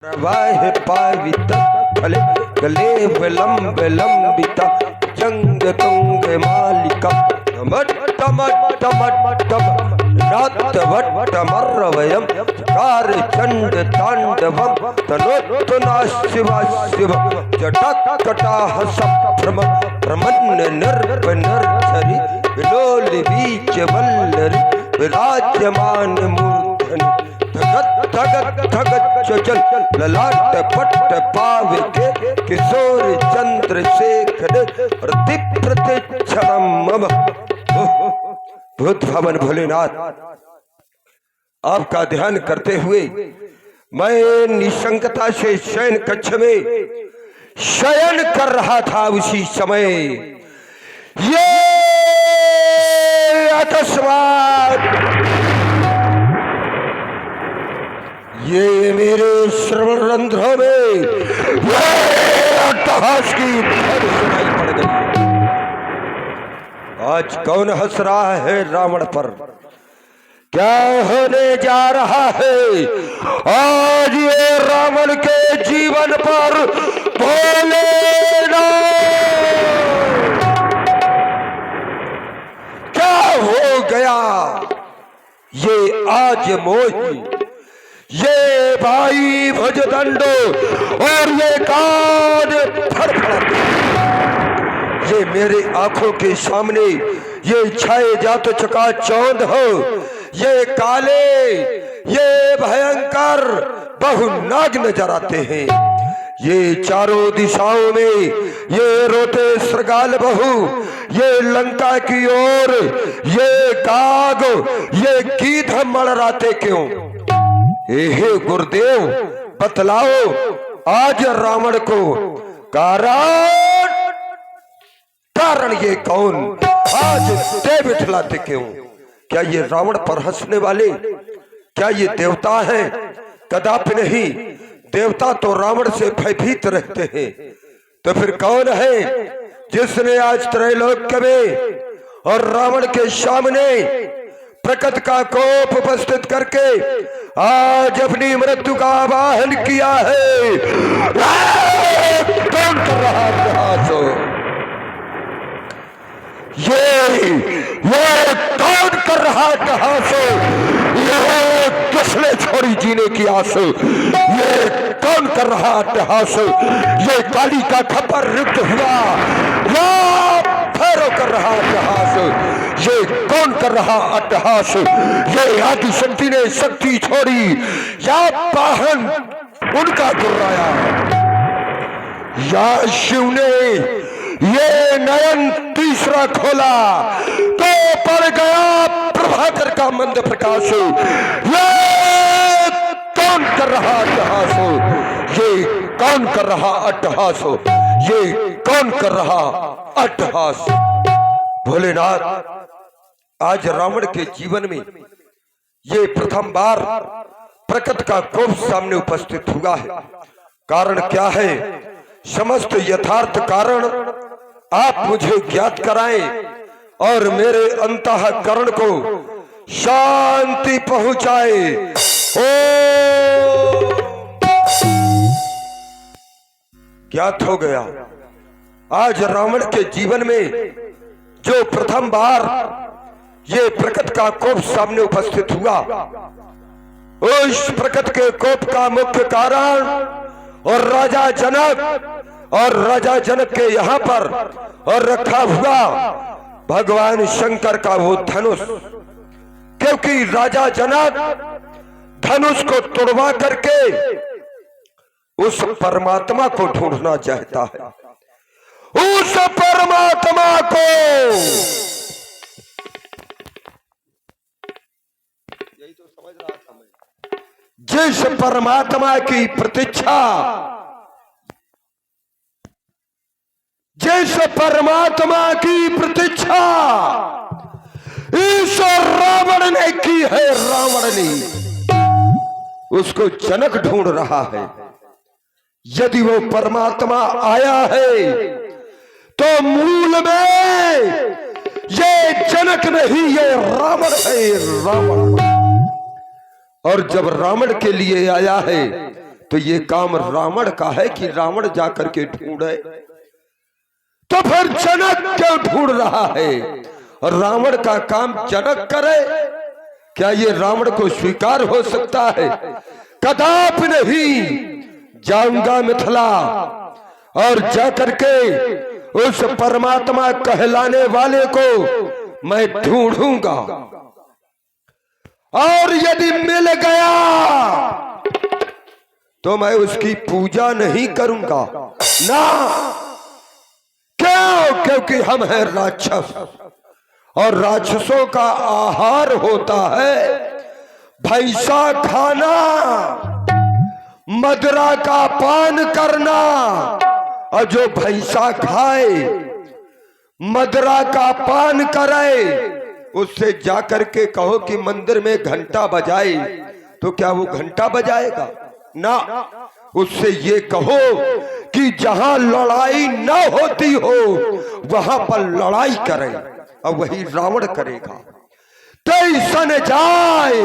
प्रवाह पावित फले गले विलंब लंबिता जंग तुंग मालिका मट मट मट नात वट मर्वयम कार चंड तांडवम तनोत्तना शिव शिव जटक कटाह सप्रम प्रमन्न निर्भ निर्धरि विलोल बीच वल्लरि विराजमान मूर्धनि धगत धगत चल ललाट पट पाव के किशोर चंद्रशेखर प्रतिक्षणम भूत भवन भोलेनाथ, आपका ध्यान करते हुए मैं निशंकता से शयन कक्ष में शयन कर रहा था। उसी समय ये अकस्मात ये मेरे श्रवण रंध्रों में अट्टहास की सुनाई पड़ गई। आज कौन हंस रहा है रावण पर? क्या होने जा रहा है आज ये रावण के जीवन पर? भोलेनाथ क्या हो गया? ये आज मोही, ये भाई भुजदंडो और ये कान फड़फड़ाते, ये मेरे आंखों के सामने ये छाए जात चका चौंध हो, ये काले, ये भयंकर बहुनाग नजर आते हैं। ये चारों दिशाओं में ये रोते श्रगाल बहू, ये लंका की ओर ये काग, ये गीध मड़राते क्यों? हे गुरुदेव बतलाओ आज रावण को कारण ये कौन? आज दे बिठलाते क्यों? क्या ये रावण पर हंसने वाले क्या ये देवता हैं? कदापि नहीं, देवता तो रावण से भयभीत रहते हैं। तो फिर कौन है जिसने आज त्रैलोक्य में और रावण के सामने प्रकृति का कोप उपस्थित करके आज अपनी मृत्यु का आवाहन किया है? कौन कर रहा है? ये कौन कर रहा है? ये किसने छोड़ी जीने की आस? ये कौन कर रहा अट्टहास? ये काली का खबर रुक हुआ या फेरो कर रहा अट्टहास? ये कौन कर रहा अट्टहास? ये आदि शक्ति ने शक्ति छोड़ी या वाहन उनका गुर्राया या शिव ने ये नयन तीसरा खोला तो पड़ गया प्रभाकर का मंद प्रकाश। ये कौन कर रहा अट्टहास? ये कौन कर रहा अट्टहास? ये कौन कर रहा अट्टहास? भोलेनाथ, आज रावण के जीवन में ये प्रथम बार प्रकृति का कोप सामने उपस्थित हुआ है। कारण क्या है? समस्त यथार्थ कारण आप मुझे ज्ञात कराएं और मेरे अंतःकरण को शांति पहुंचाए। ओ ज्ञात हो गया आज रावण के जीवन में जो प्रथम बार ये प्रकृति का कोप सामने उपस्थित हुआ, उस प्रकृति के कोप का मुख्य कारण और राजा जनक के यहाँ पर और रखा हुआ भगवान शंकर का वो धनुष, क्योंकि राजा जनक धनुष को तोड़वा करके उस परमात्मा को ढूंढना चाहता है। उस परमात्मा को यही तो समझ रहा था मैं, जिस परमात्मा की प्रतीक्षा, जिस परमात्मा की प्रतीक्षा इस रावण ने की है, रावण ने उसको जनक ढूंढ रहा है। यदि वो परमात्मा आया है तो मूल में ये जनक नहीं, ये रावण है, रावण। और जब रावण के लिए आया है तो ये काम रावण का है कि रावण जाकर के ढूंढे? तो फिर जनक क्यों ढूंढ रहा है? और रावण का काम जनक करे? क्या ये रावण को स्वीकार हो सकता है? कदापि नहीं। जाऊंगा मिथिला और जाकर के उस परमात्मा कहलाने वाले को मैं ढूंढूंगा, और यदि मिल गया तो मैं उसकी पूजा नहीं करूंगा ना। क्यों? क्योंकि हम हैं राक्षस, और राक्षसों का आहार होता है भैंसा खाना, मदिरा का पान करना। और जो भैंसा खाए, मदिरा का पान करे, उससे जाकर के कहो कि मंदिर में घंटा बजाए, तो क्या वो घंटा बजाएगा? ना। उससे ये कहो कि जहां लड़ाई न होती हो वहां पर लड़ाई करे, और वही रावण करेगा। तैसन जाए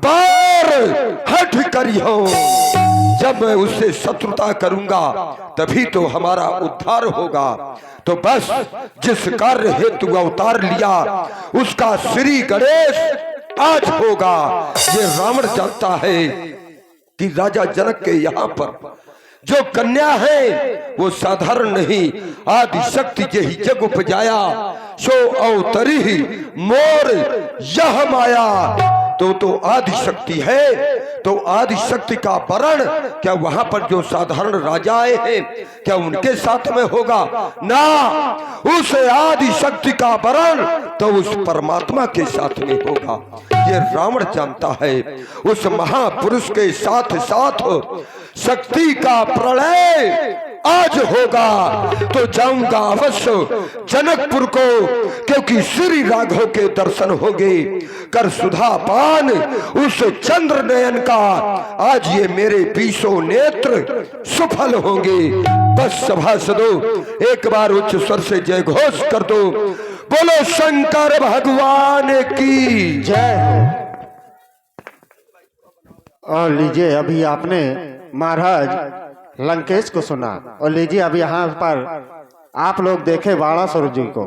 बार हट करी हो, जब मैं उससे शत्रुता करूंगा तभी तो हमारा उद्धार होगा। तो बस जिस कार्य हेतु अवतार लिया उसका श्री गणेश आज होगा। ये रावण जानता है कि राजा जनक के यहाँ पर जो कन्या है वो साधारण नहीं, आदि शक्ति यही जग उपजाया, सो अवतरी मोर यह माया। तो आदि शक्ति है, तो आदि शक्ति का वरण क्या वहां पर जो साधारण राजाएं हैं क्या उनके साथ में होगा? ना। उस आदि शक्ति का वरण तो उस परमात्मा के साथ में होगा। ये रावण जानता है। उस महापुरुष के साथ साथ शक्ति का प्रलय आज होगा। तो जाऊंगा अवश्य जनकपुर को, क्योंकि श्री राघव के दर्शन होंगे। कर सुधा पान उस चंद्र नयन का, आज ये मेरे 20 नेत्र सफल होंगे। बस सभासदों एक बार उच्च स्वर से जय घोष कर दो। बोलो शंकर भगवान की जय। और लीजिए, अभी आपने महाराज लंकेश को सुना, और लीजिए अब यहाँ पर आप लोग देखे बाणासुर जी को।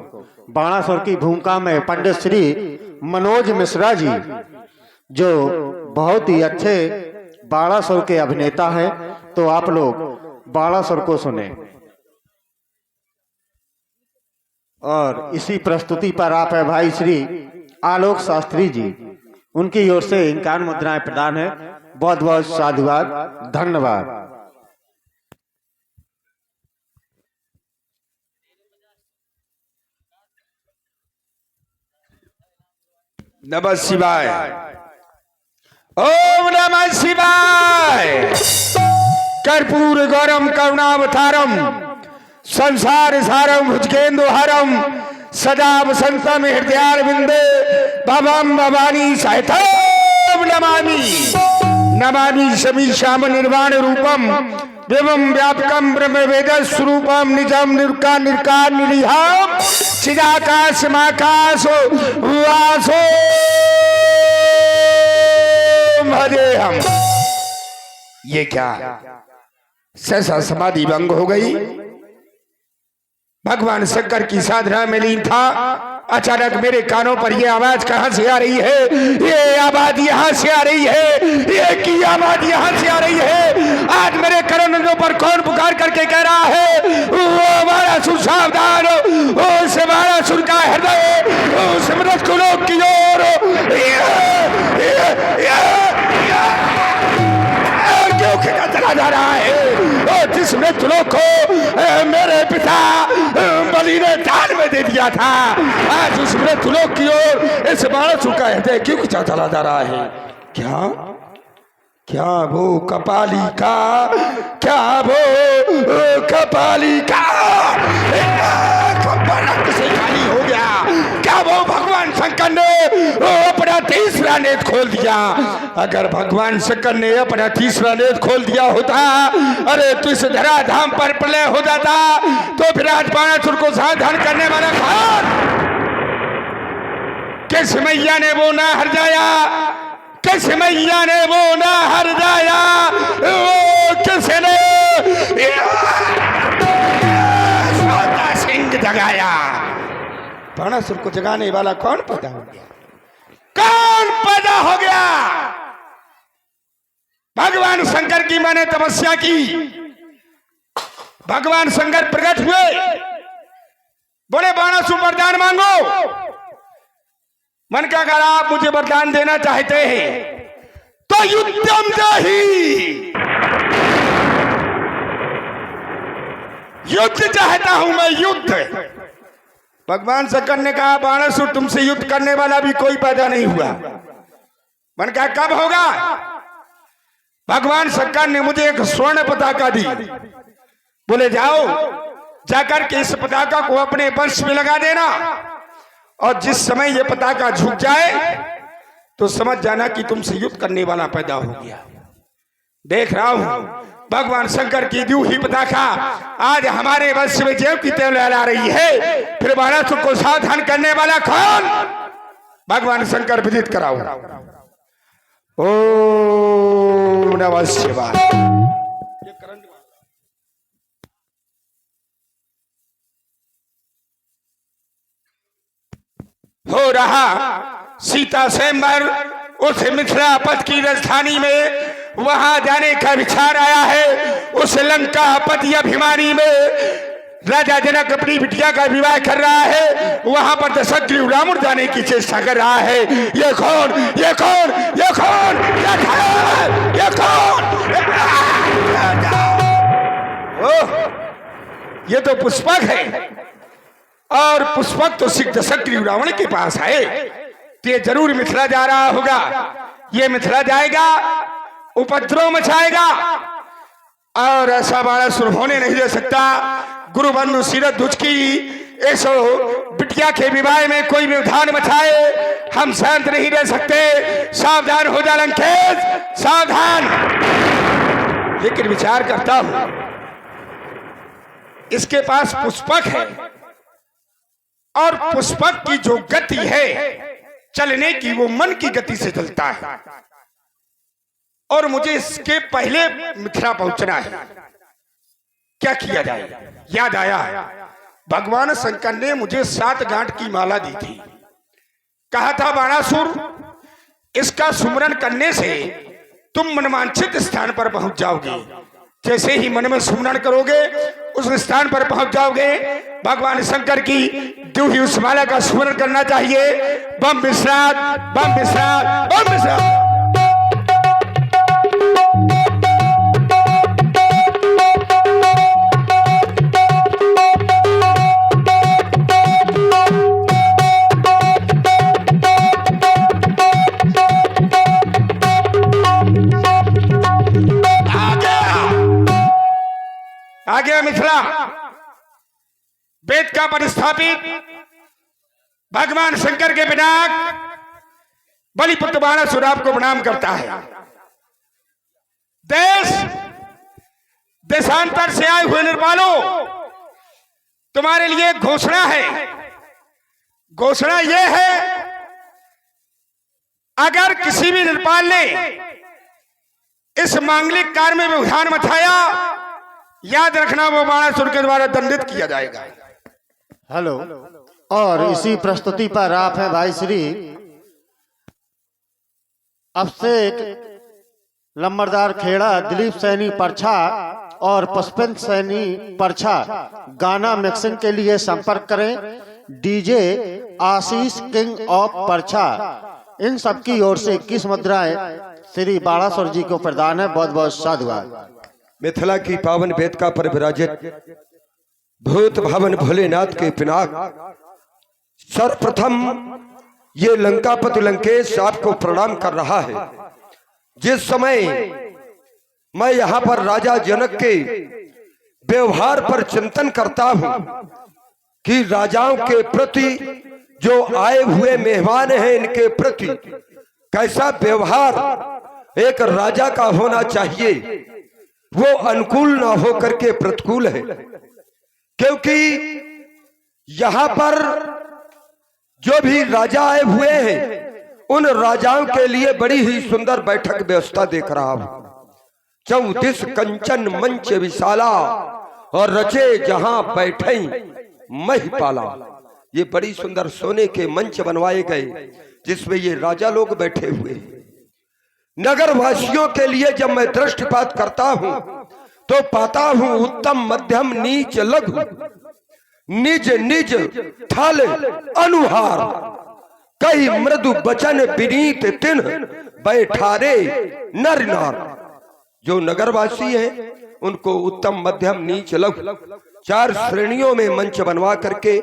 बाणासुर की भूमिका में पंडित श्री मनोज मिश्रा जी, जो बहुत ही अच्छे बाणासुर के अभिनेता हैं, तो आप लोग बाणासुर को सुने। और इसी प्रस्तुति पर आप है भाई श्री आलोक शास्त्री जी, उनकी ओर से इनकार मुद्राएं प्रदान है। बहुत बहुत साधुवाद, धन्यवाद। नमः शिवाय। ओम नमः शिवाय। कर्पूर गौरम करुणावतारम संसार सारम भुजगेन्दुहारम सदा वसंतम हृदयारविंदे भवम भवानी साहित्यम नमामि। नमामि समीशाम निर्वाण रूपम एवं व्यापकम ब्रह्म वेद स्वरूपम निजम निर्का निर्कार निरीहम चिदाकाश माकाश वासो हरे हम। ये क्या सहसा समाधि भंग हो गई। भगवान शंकर की साधना में लीन था, अचानक मेरे कानों पर यह आवाज कहां से आ रही है? ये आवाज यहां से आ रही है, ये की आवाज यहां से आ रही है। आज मेरे करोड़ों पर कौन पुकार करके कह रहा है? वो बाणासुर सावधान, उस बाणासुर का हृदय उस मृत्यु लोक की ओर क्यों खिंचा चला जा रहा है? और जिस मृत्यु लोक को मेरे पिता बलि ने दान में दे दिया था, आज उस मृत्यु लोक की ओर इस बाणासुर का हृदय क्यों खिंचा चला जा रहा है? क्या क्या वो कपाली का, क्या वो कपाली का से खाली हो गया? क्या वो भगवान शंकर ने अपना तीसरा नेत्र खोल दिया? अगर भगवान शंकर ने अपना तीसरा नेत्र खोल दिया होता, अरे तो इस धराधाम पर प्रलय हो जाता, तो फिर आज बाणासुर को सावधान करने वाला कौन? किस मैया ने वो ना हर जाया? किस मैया ने वो ना हर जाया? किसने श्रोता सिंह जगाया? बाणासुर को जगाने वाला कौन पैदा हो गया? कौन पैदा हो गया? भगवान शंकर की मैंने तपस्या की, भगवान शंकर प्रकट हुए, बोले बाणासुर वरदान मांगो। मन का अगर आप मुझे वरदान देना चाहते हैं तो युद्धम दही, युद्ध चाहता हूं मैं, युद्ध। भगवान शंकर ने कहा बाणासुर तुमसे युद्ध करने वाला भी कोई पैदा नहीं हुआ। मन का कब होगा? भगवान शंकर ने मुझे एक स्वर्ण पताका दी, बोले जाओ जाकर के इस पताका को अपने वंश में लगा देना, और जिस समय ये पताका झुक जाए तो समझ जाना कि तुमसे युद्ध करने वाला पैदा हो गया। देख रहा हूं भगवान शंकर की दी हुई पताका आज हमारे वंश में जेव की तेल लहरा रही है। फिर बाणासुर को सावधान करने वाला कौन? भगवान शंकर विदित कराओ। ओम नमः शिवाय। हो रहा सीता स्वयंवर उस मिथिलापत की राजधानी में, वहां जाने का विचार आया है। उस लंका पति अभिमानी में राजा जनक अपनी बिटिया का विवाह कर रहा है, वहां पर दशग्रीव रावण जाने की चेष्टा कर रहा है। ये कौन? ये कौन? ये कौन? ये कौन? ये कौन? ओह, ये तो पुष्पक है, और पुष्पक तो सिद्ध दशग्रीव रावण के पास है, तो ये जरूर मिथिला जा रहा होगा। ये मिथिला जाएगा, उपद्रव मचाएगा, और ऐसा बाणासुर होने नहीं दे सकता। गुरु बंधु सीरत दुच की ऐसो बिटिया के विवाह में कोई व्यवधान मचाए, हम शांत नहीं रह सकते। सावधान हो जा लंकेश, सावधान। लेकिन विचार करता हूं, इसके पास पुष्पक है, और पुष्पक की जो गति है चलने की, वो मन की गति से चलता है, और मुझे इसके पहले मिथिला पहुंचना है। क्या किया जाए? याद आया भगवान शंकर ने मुझे 7 गांठ की माला दी थी। कहा था बाणासुर इसका सुमरन करने से तुम मनवांछित स्थान पर पहुंच जाओगे। जैसे ही मन में सुमरन करोगे उस स्थान पर पहुंच जाओगे। भगवान शंकर की दी हुई उस माला का सुमरन करना चाहिए। बम विश्रात, बम विश्रात, बम विश्रात। आ गया मिथिला। वेद का प्रतिस्थापित भगवान शंकर के पिनाक बलिपुत्र बाणासुर आपको प्रणाम करता है। देश देशांतर से आए हुए निर्मालों, तुम्हारे लिए घोषणा है। घोषणा यह है, अगर किसी भी निर्पाल ने इस मांगलिक कार्य में व्यवधान मचाया, याद रखना वो बाणासुर के द्वारा दंडित किया जाएगा। हेलो, और इसी प्रस्तुति पर आप हैं भाई श्री अभिषेक लंबरदार खेड़ा, दिलीप सैनी परछा और पुष्पेंद्र सैनी परछा। गाना मिक्सिंग के लिए संपर्क करें डीजे आशीष किंग ऑफ परछा। इन सबकी ओर से 21 मुद्राएं श्री बाणासुर जी को प्रदान है। बहुत बहुत साधुवाद। मिथिला की पावन वेद का पर विराजित भूत भवन भोलेनाथ के पिनाक, सर्वप्रथम ये लंकापति लंकेश आपको प्रणाम कर रहा है। जिस समय मैं यहाँ पर राजा जनक के व्यवहार पर चिंतन करता हूँ कि राजाओं के प्रति जो आए हुए मेहमान हैं, इनके प्रति कैसा व्यवहार एक राजा का होना चाहिए, वो अनुकूल ना हो करके प्रतिकूल है। क्योंकि यहां पर जो भी राजा आए हुए हैं, उन राजाओं के लिए बड़ी ही सुंदर बैठक व्यवस्था देख रहा हूं। चौदिस कंचन मंच विशाला और रचे जहां बैठे महिपाला। ये बड़ी सुंदर सोने के मंच बनवाए गए जिसमें ये राजा लोग बैठे हुए। नगर वासियों के लिए जब मैं दृष्टिपात करता हूं तो पाता हूं उत्तम मध्यम नीच लघु, निज निज थल अनुहार, कई मृदु बचन विनीत तिन बैठारे नर नार। जो नगरवासी हैं उनको उत्तम मध्यम नीच लघु 4 श्रेणियों में मंच बनवा करके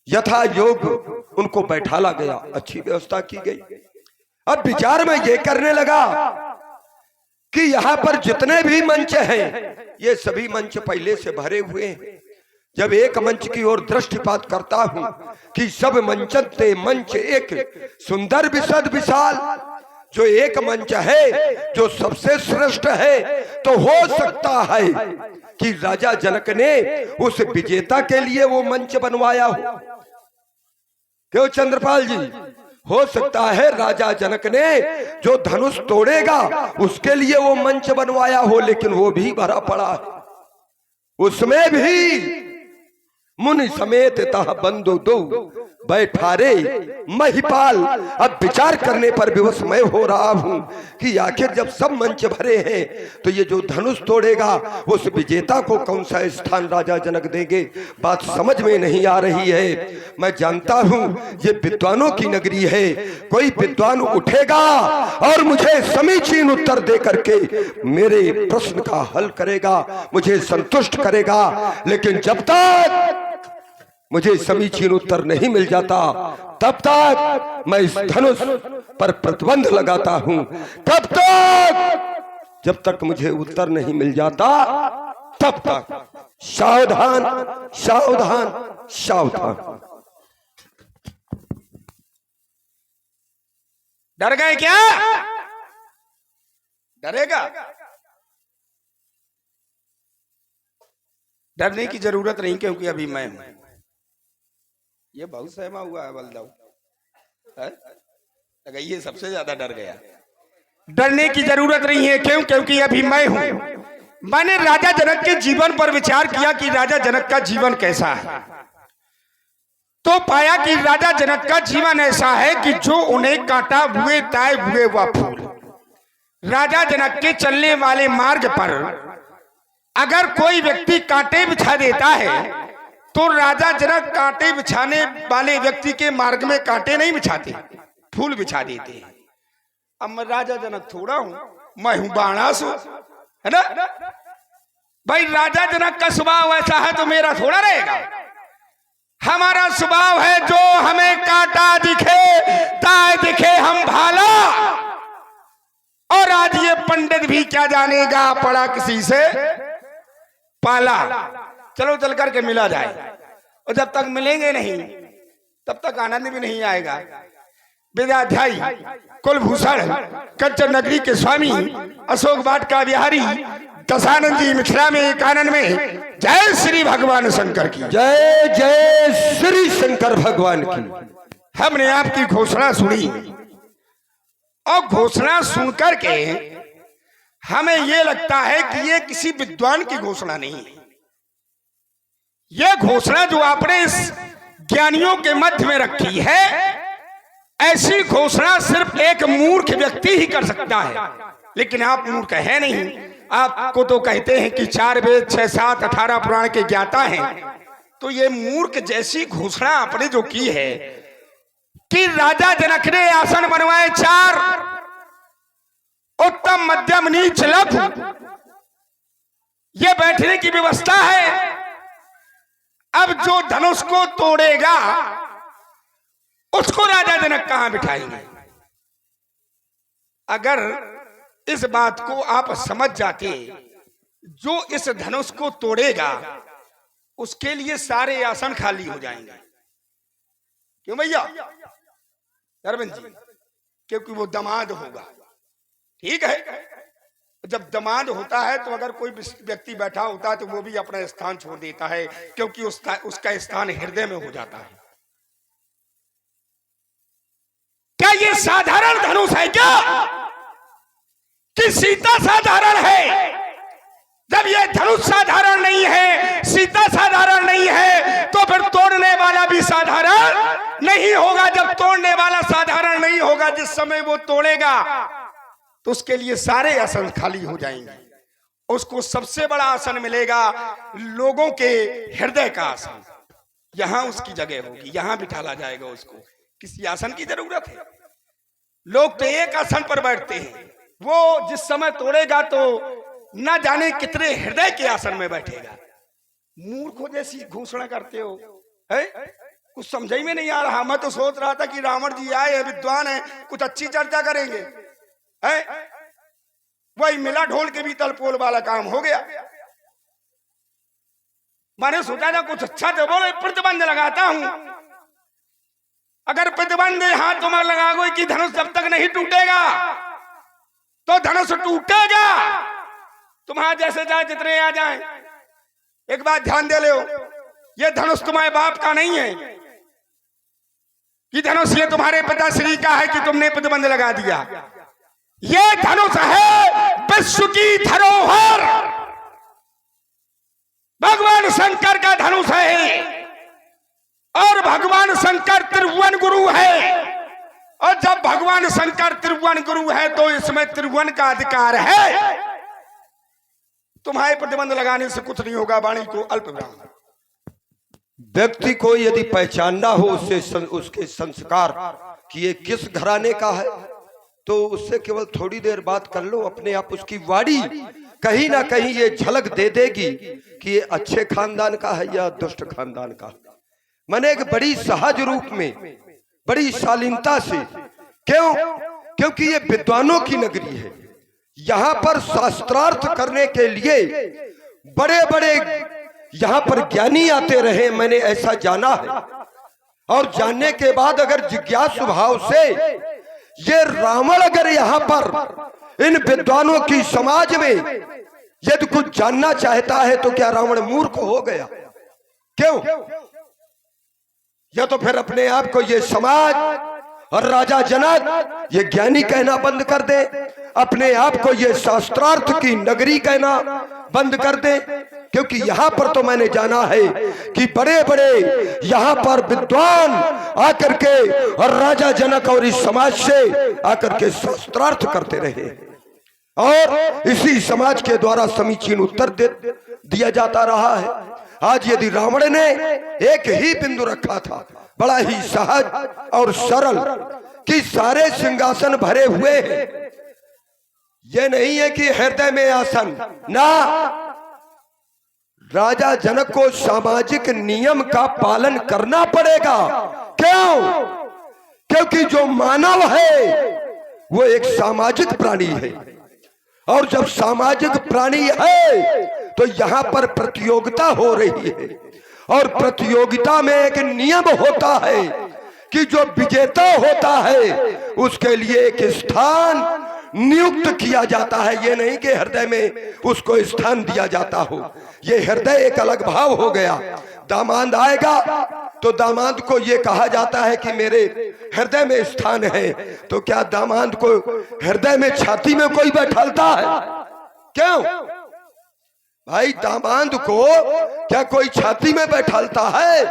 यथा योग उनको बैठाला गया, अच्छी व्यवस्था की गई। अब विचार में ये करने लगा कि यहां पर जितने भी मंच हैं ये सभी मंच पहले से भरे हुए हैं। जब एक मंच की ओर दृष्टिपात करता हूं कि सब मंचते मंच एक सुंदर विशद विशाल, जो एक मंच है जो सबसे श्रेष्ठ है, तो हो सकता है कि राजा जनक ने उस विजेता के लिए वो मंच बनवाया हो। क्यों चंद्रपाल जी? हो सकता है राजा जनक ने जो धनुष तोड़ेगा उसके लिए वो मंच बनवाया हो, लेकिन वो भी भरा पड़ा है। उसमें भी मुनि समेत तह बंधु दो बैठारे महिपाल। अब विचार करने पर विवश मैं हो रहा हूं कि आखिर जब सब मंच भरे हैं तो ये जो धनुष तोड़ेगा उस विजेता को कौन सा स्थान राजा जनक देंगे? बात समझ में नहीं आ रही है। मैं जानता हूं ये विद्वानों की नगरी है, कोई विद्वान उठेगा और मुझे समीचीन उत्तर दे करके मेरे प्रश्न का हल करेगा, मुझे संतुष्ट करेगा। लेकिन जब तक मुझे समीचीन उत्तर नहीं मिल जाता तब तक मैं इस धनुष पर प्रतिबंध लगाता हूं। तब तक जब तक मुझे उत्तर नहीं मिल जाता तब तक सावधान सावधान सावधान। डर गए क्या? डरेगा? डरने की जरूरत नहीं, क्योंकि अभी मैं हूं। ये बहुत सहमा हुआ है बलदाऊ, ये सबसे ज्यादा डर गया। डरने की जरूरत नहीं है, क्यों? क्योंकि अभी मैं हूं। मैंने राजा जनक के जीवन पर विचार किया कि राजा जनक का जीवन कैसा है, तो पाया कि राजा जनक का जीवन ऐसा है कि जो उन्हें काटा हुए ताए हुए वह फूल। राजा जनक के चलने वाले मार्ग पर अगर कोई व्यक्ति कांटे बिछा देता है तो राजा जनक कांटे बिछाने वाले व्यक्ति के मार्ग में कांटे नहीं बिछाते, फूल बिछा देते हैं। अब मैं राजा जनक थोड़ा हूं, मैं हूं बाणासुर, है ना भाई? राजा जनक का स्वभाव ऐसा है तो मेरा थोड़ा रहेगा। हमारा स्वभाव है जो हमें कांटा दिखे ताए दिखे हम भाला। और आज ये पंडित भी क्या जानेगा पड़ा किसी से पाला। चलो चल करके मिला जाए, और जब तक मिलेंगे नहीं तब तक आनंद भी नहीं आएगा। विद्याध्यायी कुलभूषण कंचन नगरी के स्वामी अशोक वाट का बिहारी दशानंद जी मिथिला में एकानन में जय श्री भगवान शंकर की जय। जय श्री शंकर भगवान की। हमने आपकी घोषणा सुनी और घोषणा सुनकर के हमें यह लगता है कि ये किसी विद्वान की घोषणा नहीं है। यह घोषणा जो आपने इस ज्ञानियों के मध्य में रखी है, ऐसी घोषणा सिर्फ एक मूर्ख व्यक्ति ही कर सकता है। लेकिन आप मूर्ख है नहीं, आपको तो कहते हैं कि 4 वेद 6 7 18 पुराण के ज्ञाता हैं। तो ये मूर्ख जैसी घोषणा आपने जो की है कि राजा जनक ने आसन बनवाए 4, उत्तम मध्यम नीच लघु, ये बैठने की व्यवस्था है। अब जो धनुष को तोड़ेगा उसको राजा जनक कहां बिठाएंगे? अगर इस बात को आप समझ जाते, जो इस धनुष को तोड़ेगा उसके लिए सारे आसन खाली हो जाएंगे। क्यों भैया अरविंद जी? क्योंकि वो दामाद होगा। ठीक है, जब दामाद होता है तो अगर कोई व्यक्ति बैठा होता है तो वो भी अपना स्थान छोड़ देता है, क्योंकि उसका स्थान हृदय में हो जाता है। क्या ये साधारण धनुष है क्या? कि सीता साधारण है। जब ये धनुष साधारण नहीं है, सीता साधारण नहीं है, तो फिर तोड़ने वाला भी साधारण नहीं होगा। जब तोड़ने वाला साधारण नहीं होगा, जिस समय वो तोड़ेगा तो उसके लिए सारे आसन खाली हो जाएंगे। उसको सबसे बड़ा आसन मिलेगा लोगों के हृदय का आसन। यहां उसकी जगह होगी, यहां बिठाला जाएगा उसको। किसी आसन की जरूरत है? लोग तो एक आसन पर बैठते हैं। वो जिस समय तोड़ेगा तो न जाने कितने हृदय के आसन में बैठेगा। मूर्खों जैसी घोषणा करते हो, है? कुछ समझ में नहीं आ रहा। मैं तो सोच रहा था कि रावण जी आए हैं, विद्वान है, कुछ अच्छी चर्चा करेंगे, है? वही मिला ढोल के भी तलपोल वाला काम हो गया। मैंने सोचा था कुछ अच्छा तो बोले, प्रतिबंध लगाता हूं। अगर प्रतिबंध हाथ तुम्हें लगाओगे कि धनुष जब तक नहीं टूटेगा तो धनुष टूटेगा। तुम्हारा जैसे जाए जितने आ जाए। एक बात ध्यान दे लो, ये धनुष तुम्हारे बाप का नहीं है कि धनुष ये तुम्हारे पिताश्री का है कि तुमने प्रतिबंध लगा दिया। ये धनुष है विश्व की धरोहर, भगवान शंकर का धनुष है। और भगवान शंकर त्रिभुवन गुरु है। और जब भगवान शंकर त्रिभुवन गुरु है तो इसमें त्रिभुवन का अधिकार है। तुम्हारे प्रतिबंध लगाने से कुछ नहीं होगा। वाणी को अल्प विराम। व्यक्ति को यदि पहचानना हो उसके संस्कार कि ये किस घराने का है, तो उससे केवल थोड़ी देर बात कर लो, अपने आप उसकी वाणी कहीं ना कहीं ये झलक दे देगी कि ये अच्छे खानदान का है या दुष्ट खानदान का। मैंने एक बड़ी सहज रूप में, बड़ी शालीनता से, क्योंकि ये विद्वानों की नगरी है। यहाँ पर शास्त्रार्थ करने के लिए बड़े बड़े यहाँ पर ज्ञानी आते रहे, मैंने ऐसा जाना है। और जानने के बाद अगर जिज्ञासु भाव से ये रावण अगर यहाँ पर इन विद्वानों की समाज में यदि कुछ जानना चाहता है तो क्या रावण मूर्ख हो गया? क्यों? या तो फिर अपने आप को ये समाज और राजा जनक ये ज्ञानी कहना बंद कर दे, अपने आप को ये शास्त्रार्थ की नगरी कहना बंद कर दे। क्योंकि यहाँ पर तो मैंने जाना है कि बड़े बड़े यहाँ पर विद्वान आकर के और राजा जनक और इस समाज से आकर के शास्त्रार्थ करते रहे और इसी समाज के द्वारा समीचीन उत्तर दिया जाता रहा है। आज यदि रावण ने एक ही बिंदु रखा था, बड़ा ही सहज और सरल, कि सारे सिंहासन भरे हुए हैं, ये नहीं है कि हृदय में आसन ना। राजा जनक को सामाजिक नियम का पालन करना पड़ेगा। क्यों? क्योंकि जो मानव है वो एक सामाजिक प्राणी है, और जब सामाजिक प्राणी है तो यहाँ पर प्रतियोगिता हो रही है, और प्रतियोगिता में एक नियम होता है कि जो विजेता होता है उसके लिए एक स्थान नियुक्त किया जाता है। ये नहीं कि हृदय में उसको स्थान दिया जाता हो। ये हृदय एक अलग भाव हो गया। दामाद आएगा तो दामाद को ये कहा जाता है कि मेरे हृदय में स्थान है। तो क्या दामाद को हृदय में, छाती में कोई बैठालता है? क्यों भाई? दामाद को क्या कोई छाती में बैठालता है?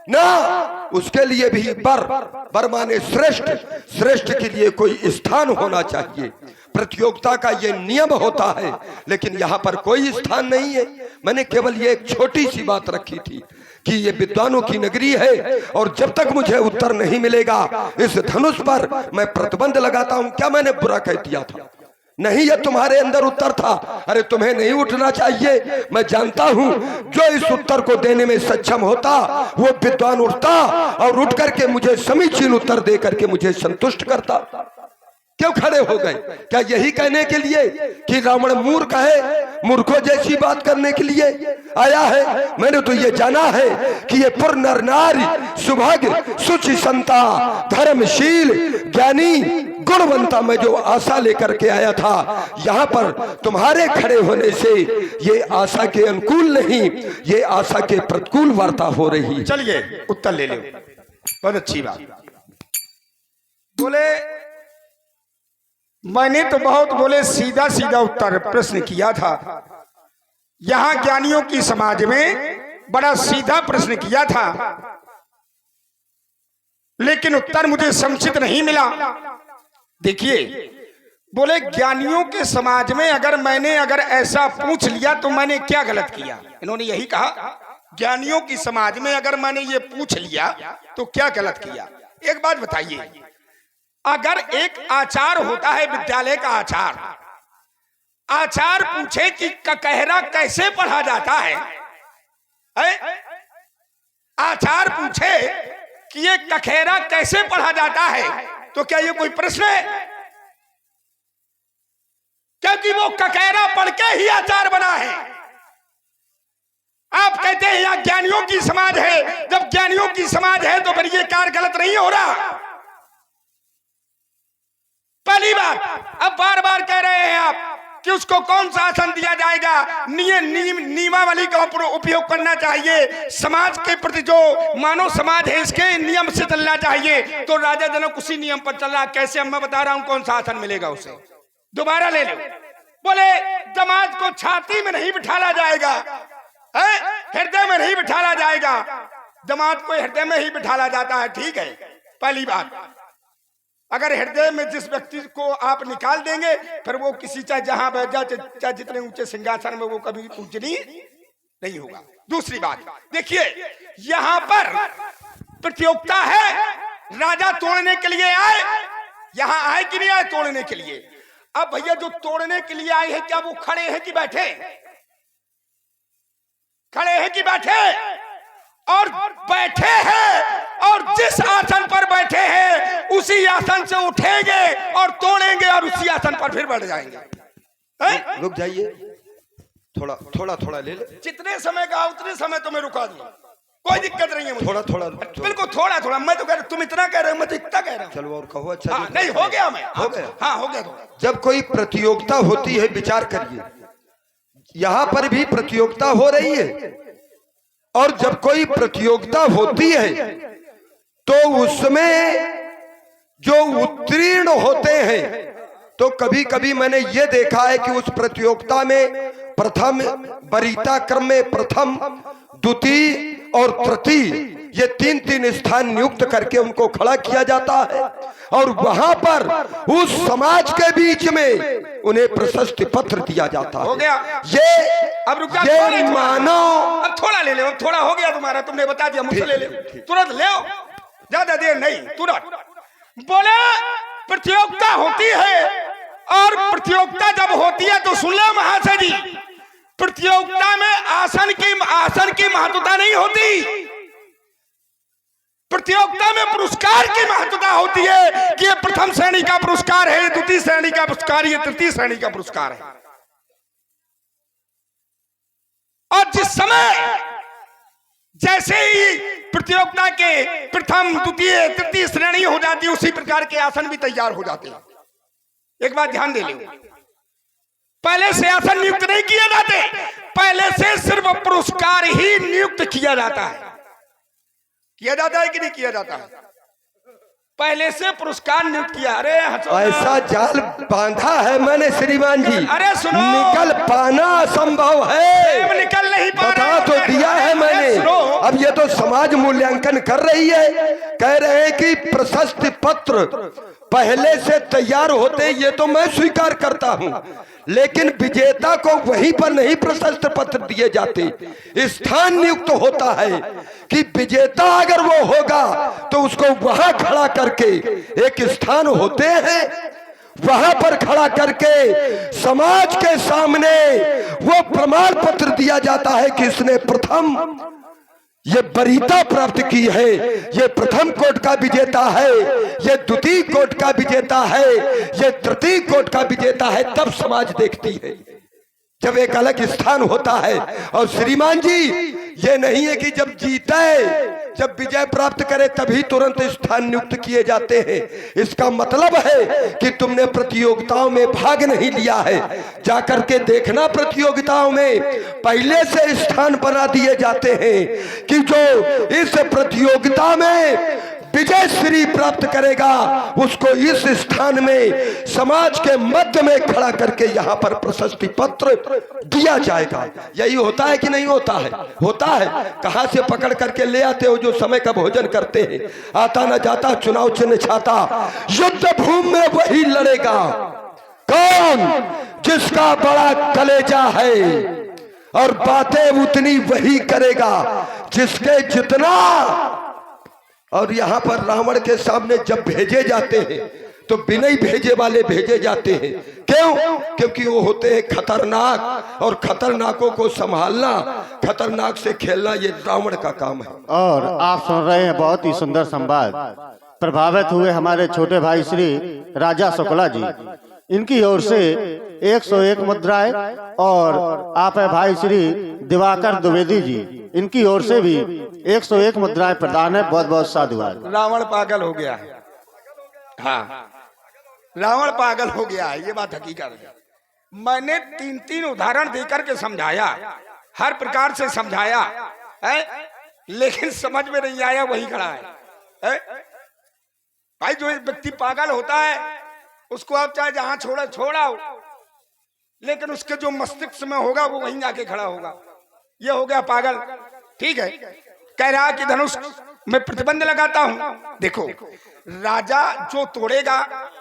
ना। उसके लिए भी बर माने श्रेष्ठ, श्रेष्ठ के लिए कोई स्थान होना चाहिए। प्रतियोगिता का ये नियम होता है, लेकिन यहाँ पर कोई स्थान नहीं है। मैंने केवल ये एक छोटी सी बात रखी थी कि ये विद्वानों की नगरी है, और जब तक मुझे उत्तर नहीं मिलेगा इस धनुष पर मैं प्रतिबंध लगाता हूं। क्या मैंने बुरा कह दिया था? नहीं, ये तुम्हारे अंदर उत्तर था। अरे तुम्हें नहीं उठना चाहिए। मैं जानता हूं जो इस उत्तर को देने में सक्षम होता वो विद्वान उठता और उठ करके मुझे समीचीन उत्तर दे करके मुझे संतुष्ट करता। क्यों खड़े हो गए? क्या यही कहने के लिए कि रावण मूर्ख है, मूर्खों जैसी बात करने के लिए आया है? मैंने तो ये जाना है कि ये पुर नर नारी सुभाग्य सुचि संता धर्मशील ज्ञानी गुणवंता में जो आशा लेकर के आया था, यहाँ पर तुम्हारे खड़े होने से ये आशा के अनुकूल नहीं, ये आशा के प्रतिकूल वार्ता हो रही। चलिए उत्तर ले लो। बहुत अच्छी बात बोले। मैंने तो बहुत बोले सीधा सीधा उत्तर प्रश्न किया था। यहाँ ज्ञानियों की समाज में बड़ा सीधा प्रश्न किया था, लेकिन उत्तर मुझे समुचित नहीं मिला। देखिए, बोले ज्ञानियों के समाज में अगर ऐसा पूछ लिया तो मैंने क्या गलत किया। इन्होंने यही कहा, ज्ञानियों की समाज में अगर मैंने ये पूछ लिया तो क्या गलत किया। एक बात बताइए, अगर एक आचार होता है, विद्यालय का आचार, आचार पूछे कि ककहरा कैसे पढ़ा जाता है, आचार पूछे कि ये ककहरा कैसे पढ़ा जाता है, तो क्या ये कोई प्रश्न है? क्योंकि वो ककहरा पढ़ के ही आचार बना है। आप कहते हैं यहां ज्ञानियों की समाज है, जब ज्ञानियों की समाज है तो फिर ये कार्य गलत नहीं हो रहा। पहली बात, अब बार बार कह रहे हैं आप कि उसको कौन सा आसन दिया जाएगा, नियमावली का उपयोग करना चाहिए, समाज के प्रति जो मानव समाज है इसके नियम से चलना चाहिए। तो राजा जनक उसी नियम पर चल रहा। कैसे? अब मैं बता रहा हूं कौन सा आसन मिलेगा उसे, दोबारा ले लो। बोले जमात को छाती में नहीं बिठाला जाएगा, हृदय में नहीं बिठाला जाएगा। जमात को हृदय में ही बिठाला जाता है, ठीक है। पहली बात, अगर हृदय में जिस व्यक्ति को आप निकाल देंगे फिर वो किसी चाहे जहां बैठ जाए, चाहे जितने ऊंचे सिंहासन में, वो कभी पूजनीय नहीं होगा। दूसरी बात देखिए, यहां पर प्रतियोगिता है, राजा तोड़ने के लिए आए, यहां आए कि नहीं आए तोड़ने के लिए। अब भैया जो तोड़ने के लिए आए हैं, क्या वो खड़े हैं कि बैठे? खड़े हैं कि बैठे? और बैठे हैं, और जिस आसन पर बैठे हैं उसी आसन से उठेंगे और तोड़ेंगे और उसी आसन पर फिर बैठ जाएंगे। रुक जाइए, थोड़ा थोड़ा थोड़ा ले ले। जितने समय का उतने समय तुम्हें रुका दूं, कोई दिक्कत नहीं है मुझे। थोड़ा थोड़ा बिल्कुल थोड़ा थोड़ा। मैं तो कह रहा, तुम इतना कह रहे हो, मैं तो इतना कह रहा हूं। चलो और कहो। अच्छा नहीं हो गया, मैं हो गया। हाँ हो गया। तो जब कोई प्रतियोगिता होती है, विचार करिए, यहां पर भी प्रतियोगिता हो रही है, और जब कोई प्रतियोगिता होती है तो उसमें जो उत्तीर्ण होते हैं, तो कभी कभी मैंने ये देखा है कि उस प्रतियोगिता में प्रथम, वरीयता क्रम में प्रथम, द्वितीय और तृतीय, ये तीन तीन स्थान नियुक्त करके उनको खड़ा किया जाता है, और वहां पर उस समाज के बीच में उन्हें प्रशस्ति पत्र दिया जाता है। हो गया अब रुका, ये मानो। अब थोड़ा ले लो, थोड़ा हो गया तुम्हारा, तुमने बता दिया, मुझसे ले ले, तुरंत ले, ज्यादा देर नहीं, तुरंत। बोले प्रतियोगिता होती है, और प्रतियोगिता जब होती है तो सुन लो महाशय जी, प्रतियोगिता में आसन की महत्वता नहीं होती, प्रतियोगिता में पुरस्कार की महत्वता होती है कि ये प्रथम श्रेणी का पुरस्कार है, द्वितीय श्रेणी का पुरस्कार, ये तृतीय श्रेणी का पुरस्कार है। और जिस समय जैसे ही प्रतियोगिता के प्रथम, द्वितीय, तृतीय श्रेणी हो जाती है, उसी प्रकार के आसन भी तैयार हो जाते हैं। एक बात ध्यान दे लो, पहले से आसन नियुक्त नहीं किए जाते, पहले से सिर्फ पुरस्कार ही नियुक्त किया जाता है। किया जाता है कि नहीं किया जाता है? पहले से पुरस्कार नियुक्त किया। अरे ऐसा जाल बांधा है मैंने श्रीमान जी, अरे सुनो, निकल पाना असंभव है। निकल नहीं पा बता तो दिया है मैंने। अब ये तो समाज मूल्यांकन कर रही है, कह रहे हैं कि प्रशस्ति पत्र पहले से तैयार होते, ये तो मैं स्वीकार करता हूं, लेकिन विजेता को वहीं पर नहीं प्रशस्ति पत्र दिए जाते, स्थान नियुक्त होता है कि विजेता अगर वो होगा तो उसको वहां खड़ा करके, एक स्थान होते हैं वहां पर खड़ा करके समाज के सामने वो प्रमाण पत्र दिया जाता है कि इसने प्रथम ये वरीयता प्राप्त की है, ये प्रथम कोट का विजेता है, ये द्वितीय कोट का विजेता है, ये तृतीय कोट का विजेता है। तब समाज देखती है, जब एक अलग स्थान होता है। और श्रीमान जी, ये नहीं है कि जब जीते, जब विजय प्राप्त करे तभी तुरंत स्थान नियुक्त किए जाते हैं। इसका मतलब है कि तुमने प्रतियोगिताओं में भाग नहीं लिया है, जाकर के देखना प्रतियोगिताओं में पहले से स्थान बना दिए जाते हैं कि जो इस प्रतियोगिता में विजय श्री प्राप्त करेगा उसको इस स्थान में समाज के मध्य में खड़ा करके यहाँ पर प्रशस्ति पत्र दिया जाएगा। यही होता है कि नहीं होता है? होता है। कहां से पकड़ करके ले आते हो? जो समय का भोजन करते हैं। आता न जाता चुनाव चिन्ह छाता, युद्ध भूमि में वही लड़ेगा। कौन? जिसका बड़ा कलेजा है, और बातें उतनी वही करेगा जिसके जितना। और यहां पर रावण के सामने जब भेजे जाते हैं तो बिना ही भेजे वाले भेजे जाते हैं। क्यों? क्योंकि वो होते हैं खतरनाक, और खतरनाकों को संभालना, खतरनाक से खेलना, ये रावण का काम है। और आप सुन रहे हैं बहुत ही सुंदर संवाद। प्रभावित हुए हमारे छोटे भाई श्री राजा शुक्ला जी, इनकी ओर से 101 मुद्राएं, और आप है भाई श्री दिवाकर द्विवेदी जी, इनकी ओर से भी 101 मुद्राएं प्रदान है। बहुत बहुत साधुवाद। रावण पागल हो गया है। हाँ, रावण पागल हो गया है, ये बात हकीकत है। मैंने 3 उदाहरण देकर के समझाया, हर प्रकार से समझाया है, लेकिन समझ में नहीं आया, वही खड़ा है। भाई जो व्यक्ति पागल होता है उसको आप चाहे जहां छोड़ाओ, लेकिन उसके जो मस्तिष्क में होगा वो वहीं जाके खड़ा होगा। ये हो गया पागल। ठीक है, कह रहा कि धनुष मैं प्रतिबंध लगाता हूं। देखो, राजा जो तोड़ेगा,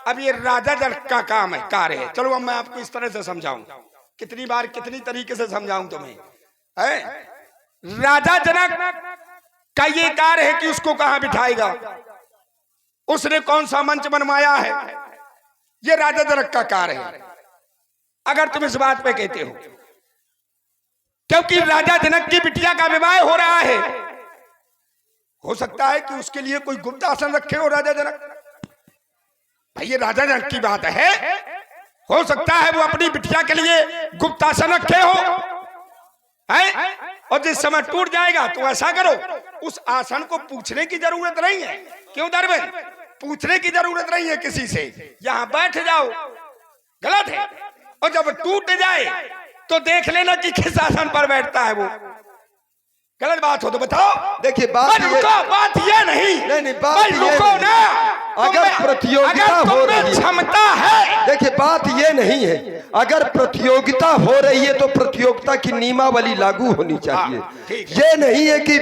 अब ये राजा जनक का काम है, कार्य है। चलो अब मैं आपको इस तरह से समझाऊं, कितनी बार कितनी तरीके से समझाऊं तुम्हें। राजा जनक का ये कार्य है कि उसको कहां बिठाएगा, उसने कौन सा मंच बनवाया है, ये राजा जनक का कार्य है। अगर तुम इस बात पे कहते हो, क्योंकि राजा जनक की बिटिया का विवाह हो रहा है, हो सकता है कि उसके लिए कोई गुप्त आसन रखे हो राजा जनक। भाई ये राजा जनक की बात है, हो सकता है वो अपनी बिटिया के लिए गुप्त आसन रखे हो, है? और जिस समय टूट जाएगा तो ऐसा करो, उस आसन को पूछने की जरूरत नहीं है। क्यों दरबार? पूछने की जरूरत नहीं है किसी से, यहां बैठ जाओ। गलत है। और जब टूट जाए तो देख लेना कि किस आसन पर बैठता है वो। गलत बात हो तो बताओ। देखिए बात ये नहीं बात रुको ना। अगर प्रतियोगिता हो रही है, क्षमता है। देखिए बात ये नहीं है, अगर प्रतियोगिता हो रही है तो प्रतियोगिता की नियमावली लागू होनी चाहिए। ये नहीं है कि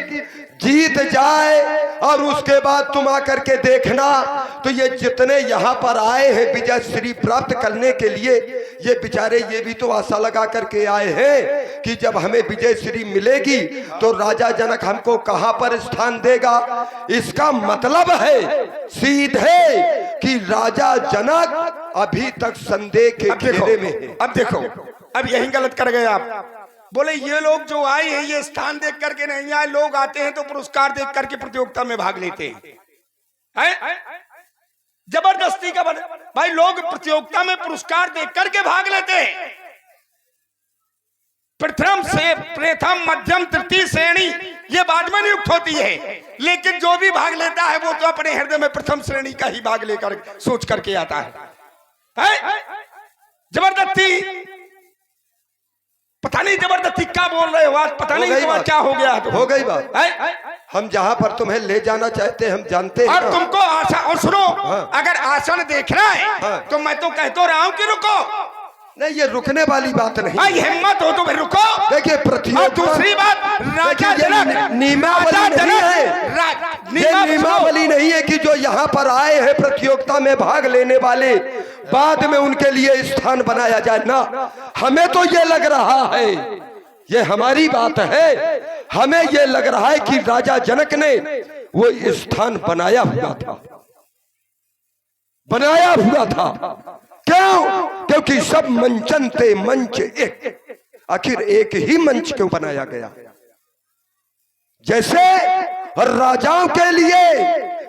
जीत जाए और उसके बाद तुम आकर के देखना। तो ये जितने यहाँ पर आए हैं विजय श्री प्राप्त करने के लिए, ये बेचारे ये भी तो आशा लगा करके आए हैं कि जब हमें विजय श्री मिलेगी तो राजा जनक हमको कहाँ पर स्थान देगा। इसका मतलब है सीधे कि राजा जनक अभी तक संदेह के घेरे में है। अब देखो, अब यही गलत कर गए आप। बोले ये लोग जो आए हैं ये स्थान देख करके नहीं आए, लोग आते हैं तो पुरस्कार देख करके प्रतियोगिता में भाग लेते हैं। जबरदस्ती का बने। भाई लोग प्रतियोगिता में पुरस्कार देख करके भाग लेते हैं। प्रथम मध्यम तृतीय श्रेणी ये बाद में नियुक्त होती है, लेकिन जो भी भाग लेता है वो तो अपने हृदय में प्रथम श्रेणी का ही भाग लेकर सोच करके आता है। जबरदस्ती, पता नहीं जबरदस्ती क्या बोल रहे हो आज, पता नहीं तुम्हारा क्या हो गया। हो गई बात। हम जहाँ पर तुम्हें ले जाना चाहते हैं हम जानते हैं। और तुमको आसन, और सुनो, अगर आसन देखना है तो मैं तो कहता रहा हूँ कि रुको। नहीं, ये रुकने वाली बात नहीं। हिम्मत हो तो फिर रुको। देखिए प्रतियोगिता, दूसरी बात, राजा जनक नियमावली नहीं है, ये नियमावली नहीं है कि जो यहाँ पर आए हैं प्रतियोगिता में भाग लेने वाले बाद में उनके लिए स्थान बनाया जाए ना। हमें तो ये लग रहा है, ये हमारी बात है, हमें ये लग रहा है कि राजा जनक ने वो स्थान बनाया हुआ था। क्यों? क्योंकि सब मंचन थे, मंच एक। आखिर एक ही मंच क्यों बनाया गया? जैसे राजाओं के लिए,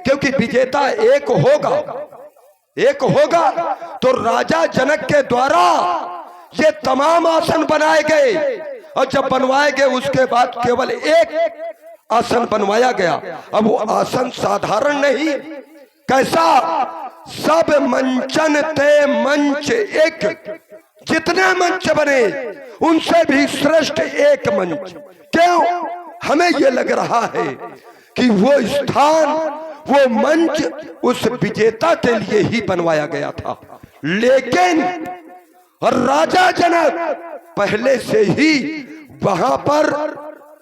क्योंकि विजेता एक होगा तो राजा जनक के द्वारा ये तमाम आसन बनाए गए, और जब बनवाए गए उसके बाद केवल एक आसन बनवाया गया। अब वो आसन साधारण नहीं, कैसा? सब मंचन थे मंच एक। जितने मंच बने उनसे भी श्रेष्ठ एक मंच। क्यों? हमें यह लग रहा है कि वो स्थान वो मंच उस विजेता के लिए ही बनवाया गया था, लेकिन राजा जनक पहले से ही वहां पर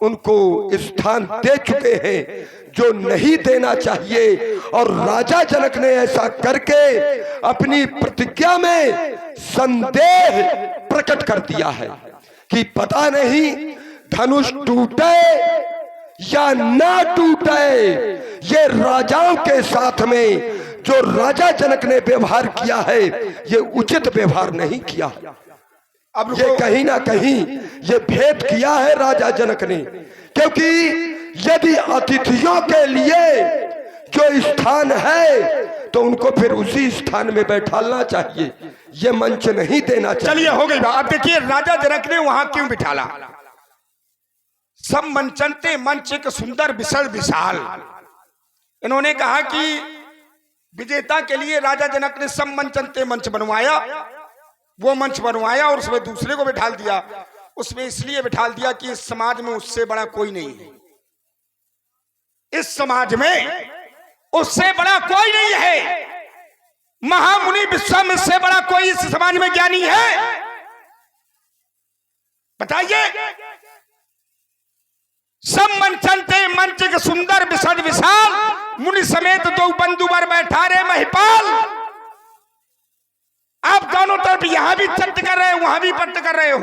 उनको स्थान दे चुके हैं जो नहीं देना चाहिए। और राजा जनक ने ऐसा करके अपनी प्रतिज्ञा में संदेह प्रकट कर दिया है कि पता नहीं धनुष टूटे या ना टूटे, ये राजाओं के साथ में जो राजा जनक ने व्यवहार किया है ये उचित व्यवहार नहीं किया। अब ये कहीं ना कहीं ये भेद किया है राजा जनक ने, क्योंकि यदि अतिथियों के लिए जो स्थान है तो उनको फिर उसी स्थान में बैठालना चाहिए, ये मंच नहीं देना चाहिए। चलिए हो गई बात। अब देखिए राजा जनक ने वहां क्यों बिठाला। सब मंचनते मंच एक सुंदर विशाल विशाल, इन्होंने कहा कि विजेता के लिए राजा जनक ने सब मंचनते मंच बनवाया, वो मंच बनवाया और उसमें दूसरे को बिठाल दिया। उसमें इसलिए बिठाल दिया कि इस समाज में उससे बड़ा कोई नहीं है, इस समाज में उससे बड़ा कोई नहीं है। महामुनि विश्वामित्र से बड़ा कोई इस समाज में ज्ञानी है? बताइए। सब मंचनते मंच के सुंदर विसर्ज विशाल, मुनि समेत दो बंधुवर बैठा रे महिपाल। आप दोनों तरफ यहां भी चट कर रहे हो, वहां भी पट्ट कर रहे हो।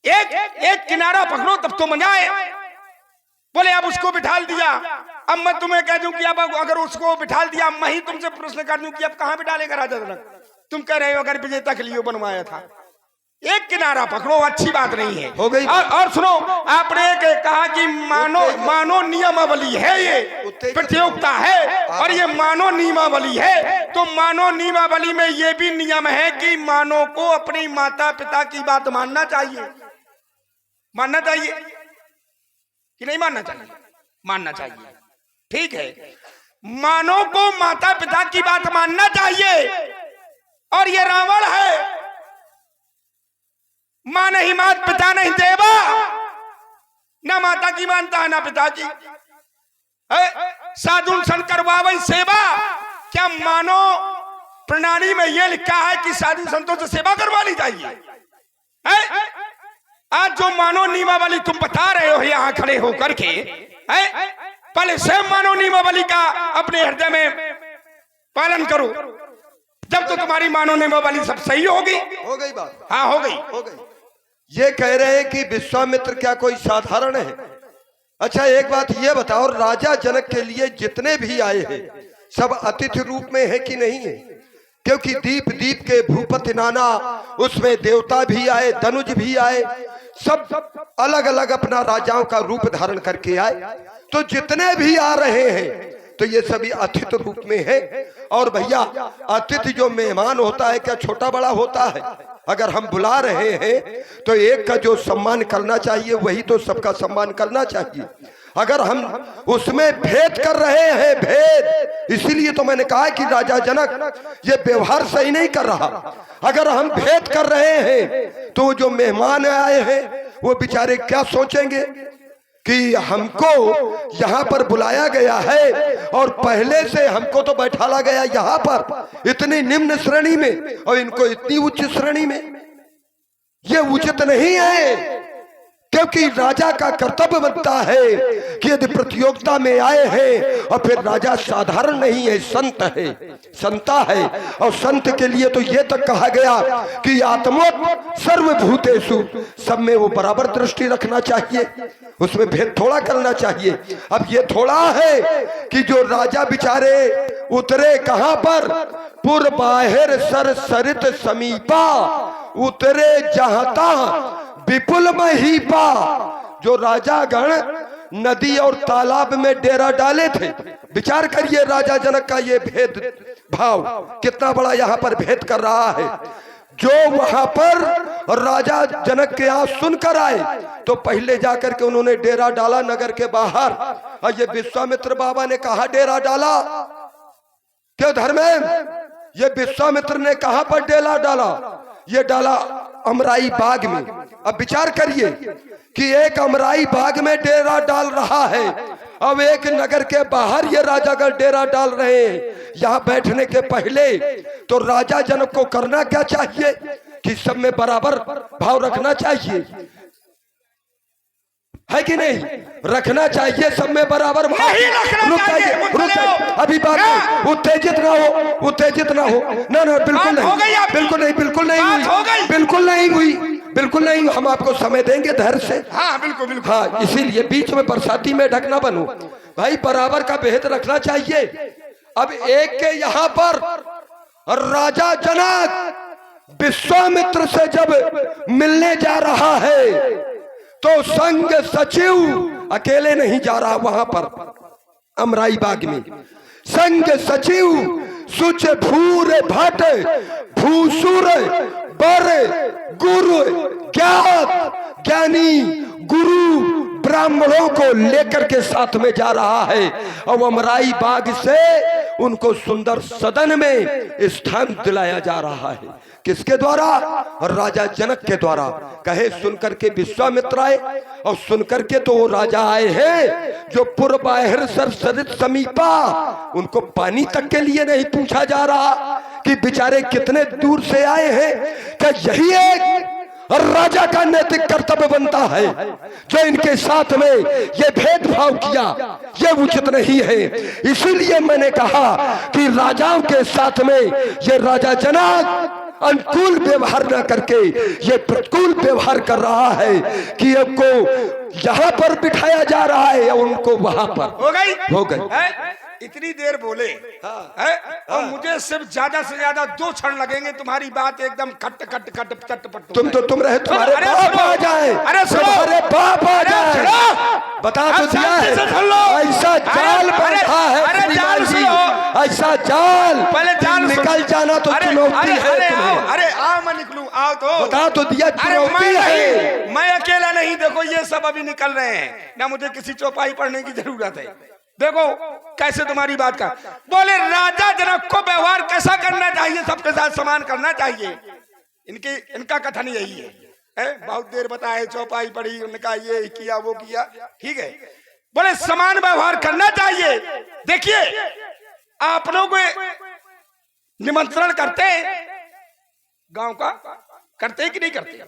एक किनारा पकड़ो तब तो मजा आए। बोले अब उसको बिठाल दिया, अब मैं तुम्हें कह दूं कि अब अगर उसको बिठाल दिया, मैं ही तुमसे प्रश्न कर दूं कि अब कहां बिठालेगा राजा जनक? तुम कह रहे हो अगर विजेता के लिए बनवाया था। एक किनारा पकड़ो, अच्छी बात नहीं है। हो गई। और सुनो, आपने कहा कि मानो नियमावली है, ये प्रतियोगिता है और ये मानो नियमावली है, तो मानो नियमावली में ये भी नियम है कि मानो को अपनी माता पिता की बात मानना चाहिए। मानना चाहिए कि नहीं मानना चाहिए? मानना चाहिए, ठीक है। मानो को माता पिता की बात मानना चाहिए। और ये रावण है, मां नहीं मात पिता नहीं देवा, ना माता की मानता है ना पिता की। साधु संत करवावई सेवा, क्या मानो प्रणाली में यह लिखा है कि साधु संतों से सेवा करवा ली चाहिए? आज जो मानो नियमावली तुम बता रहे हो यहां खड़े होकर के, पहले स्वयं मानो नियमावली का अपने हृदय में पालन करो, जब तो तुम्हारी मानो नियमावली सब सही होगी। हो गई बात। हाँ हो गई। ये कह रहे हैं कि विश्वामित्र क्या कोई साधारण है? अच्छा एक बात ये बताओ, राजा जनक के लिए जितने भी आए हैं सब अतिथि रूप में है कि नहीं है? क्योंकि दीप दीप के भूपति नाना, उसमें देवता भी आए, धनुज भी आए, सब अलग अलग अपना राजाओं का रूप धारण करके आए। तो जितने भी आ रहे हैं तो ये सभी अतिथि रूप में है। और भैया अतिथि जो मेहमान होता है क्या छोटा बड़ा होता है? अगर हम बुला रहे हैं तो एक का जो सम्मान करना चाहिए वही तो सबका सम्मान करना चाहिए। अगर हम उसमें भेद कर रहे हैं, भेद, इसीलिए तो मैंने कहा कि राजा जनक ये व्यवहार सही नहीं कर रहा। अगर हम भेद कर रहे हैं तो जो मेहमान आए हैं वो बेचारे क्या सोचेंगे कि हमको यहाँ पर बुलाया गया है और पहले से हमको तो बैठाला गया यहाँ पर इतनी निम्न श्रेणी में और इनको इतनी उच्च श्रेणी में। ये उचित नहीं है, क्योंकि राजा का कर्तव्य बनता है कि यदि प्रतियोगिता में आए हैं और फिर राजा साधारण नहीं है, संत है, संता है। और संत के लिए तो ये तक कहा गया कि आत्मोत सर्वभूतेषु, सब में वो बराबर दृष्टि रखना चाहिए, उसमें भेद थोड़ा करना चाहिए। अब ये थोड़ा है कि जो राजा बिचारे उतरे कहां पर, पुर बाहिर सर सरित समीपा, उतरे जहां विपुल महीपा। जो राजागण नदी और तालाब में डेरा डाले थे, विचार करिए राजा जनक का ये भेद भाव कितना बड़ा यहाँ पर भेद कर रहा है। जो वहां पर राजा जनक के यहाँ सुनकर आए तो पहले जाकर के उन्होंने डेरा डाला नगर के बाहर। और ये विश्वामित्र बाबा ने कहा डेरा डाला, क्यों धर्मेंद्र? ये विश्वामित्र ने कहां पर डेरा डाला? ये डाला अमराई बाग में। अब विचार करिए कि एक अमराई बाग में डेरा डाल रहा है अब एक नगर के बाहर ये राजागढ़ डेरा डाल रहे हैं। यहाँ बैठने के पहले तो राजा जनक को करना क्या चाहिए कि सब में बराबर भाव रखना चाहिए, है कि नहीं? रखना चाहिए सब में बराबर भाव। रुक जाइए, अभी बात उत्तेजित ना हो, उत्तेजित ना हो। ना ना बिल्कुल नहीं, बिल्कुल नहीं, बिल्कुल नहीं हुई, बिल्कुल नहीं हुई, बिल्कुल नहीं। हम आपको समय देंगे धैर्य से। हाँ बिल्कुल बिल्कुल। हाँ, इसीलिए बीच में बरसाती में ढकना बनो भाई, बराबर का भेद रखना चाहिए। अब एक के यहाँ पर राजा जनक विश्वामित्र से जब मिलने जा रहा है तो संग सचिव अकेले नहीं जा रहा वहां पर अमराई बाग में। संग सचिव सुच भूर भट भूसुर बर गुरु ज्ञात ज्ञानी गुरु ब्राह्मणों को लेकर के साथ में जा रहा है और अमराई बाग से उनको सुंदर सदन में स्थान दिलाया जा रहा है। किसके द्वारा? राजा जनक के द्वारा। कहे सुनकर के विश्वामित्र आए और सुनकर के तो वो राजा आए हैं जो पूर्व बाहर सर सरित समीपा, उनको पानी तक के लिए नहीं पूछा जा रहा कि बेचारे कितने दूर से आए हैं। क्या यही एक राजा का नैतिक कर्तव्य बनता है? जो इनके साथ में ये भेदभाव किया ये उचित नहीं है। इसीलिए मैंने कहा कि राजाओं के साथ में ये राजा जनक अनुकूल व्यवहार न करके ये प्रतिकूल व्यवहार कर रहा है कि आपको यहाँ पर बिठाया जा रहा है या उनको वहां पर। हो गई। इतनी देर बोले है? और मुझे सिर्फ ज्यादा से ज्यादा 2 क्षण लगेंगे, तुम्हारी बात एकदम खट खट खट चटपट। तुम रहे तुम्हारे बाप आ जाए, अरे तुम्हारे बाप आ जाए, बता तो दिया है। ऐसा जाल बैठा है, ऐसा जाल पहले जाल निकल जाना तो चुनौती है तुम्हें। अरे आओ मैं निकलूं, आओ तो बता तो दिया चुनौती है। मैं अकेला नहीं, देखो ये सब अभी निकल रहे हैं ना, मुझे किसी चौपाई पढ़ने की जरूरत है। देखो कैसे तुम्हारी बात का बोले, राजा जनक को व्यवहार कैसा करना चाहिए, सबके साथ समान करना चाहिए। इनका कथन यही है। बहुत देर बताए, चौपाई पढ़ी, उनका ये किया वो किया, ठीक है। बोले समान व्यवहार करना चाहिए। देखिए आप लोग निमंत्रण करते हैं गांव का, करते कि नहीं करते?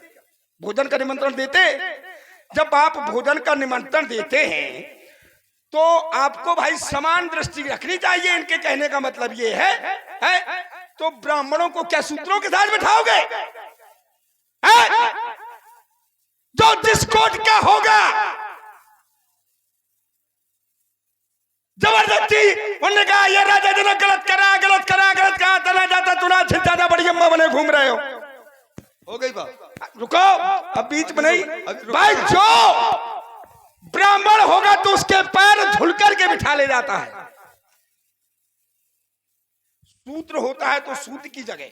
भोजन का निमंत्रण देते। जब आप भोजन का निमंत्रण देते हैं तो आपको भाई समान दृष्टि रखनी चाहिए। इनके कहने का मतलब ये है? तो ब्राह्मणों को क्या सूत्रों के साथ बिठाओगे? जो जिस कोट का होगा जबरदस्ती उन्होंने कहा ये राजा जनक गलत करा, गलत करा, गलत कहा, तना जाता तुना ज्यादा बड़ी अम्मा बने घूम रहे हो गई बात। रुको, अब बीच में नहीं भाई। जो ब्राह्मण होगा तो उसके पैर धुल करके बिठा ले जाता है। सूत्र होता है तो सूत्र की जगह,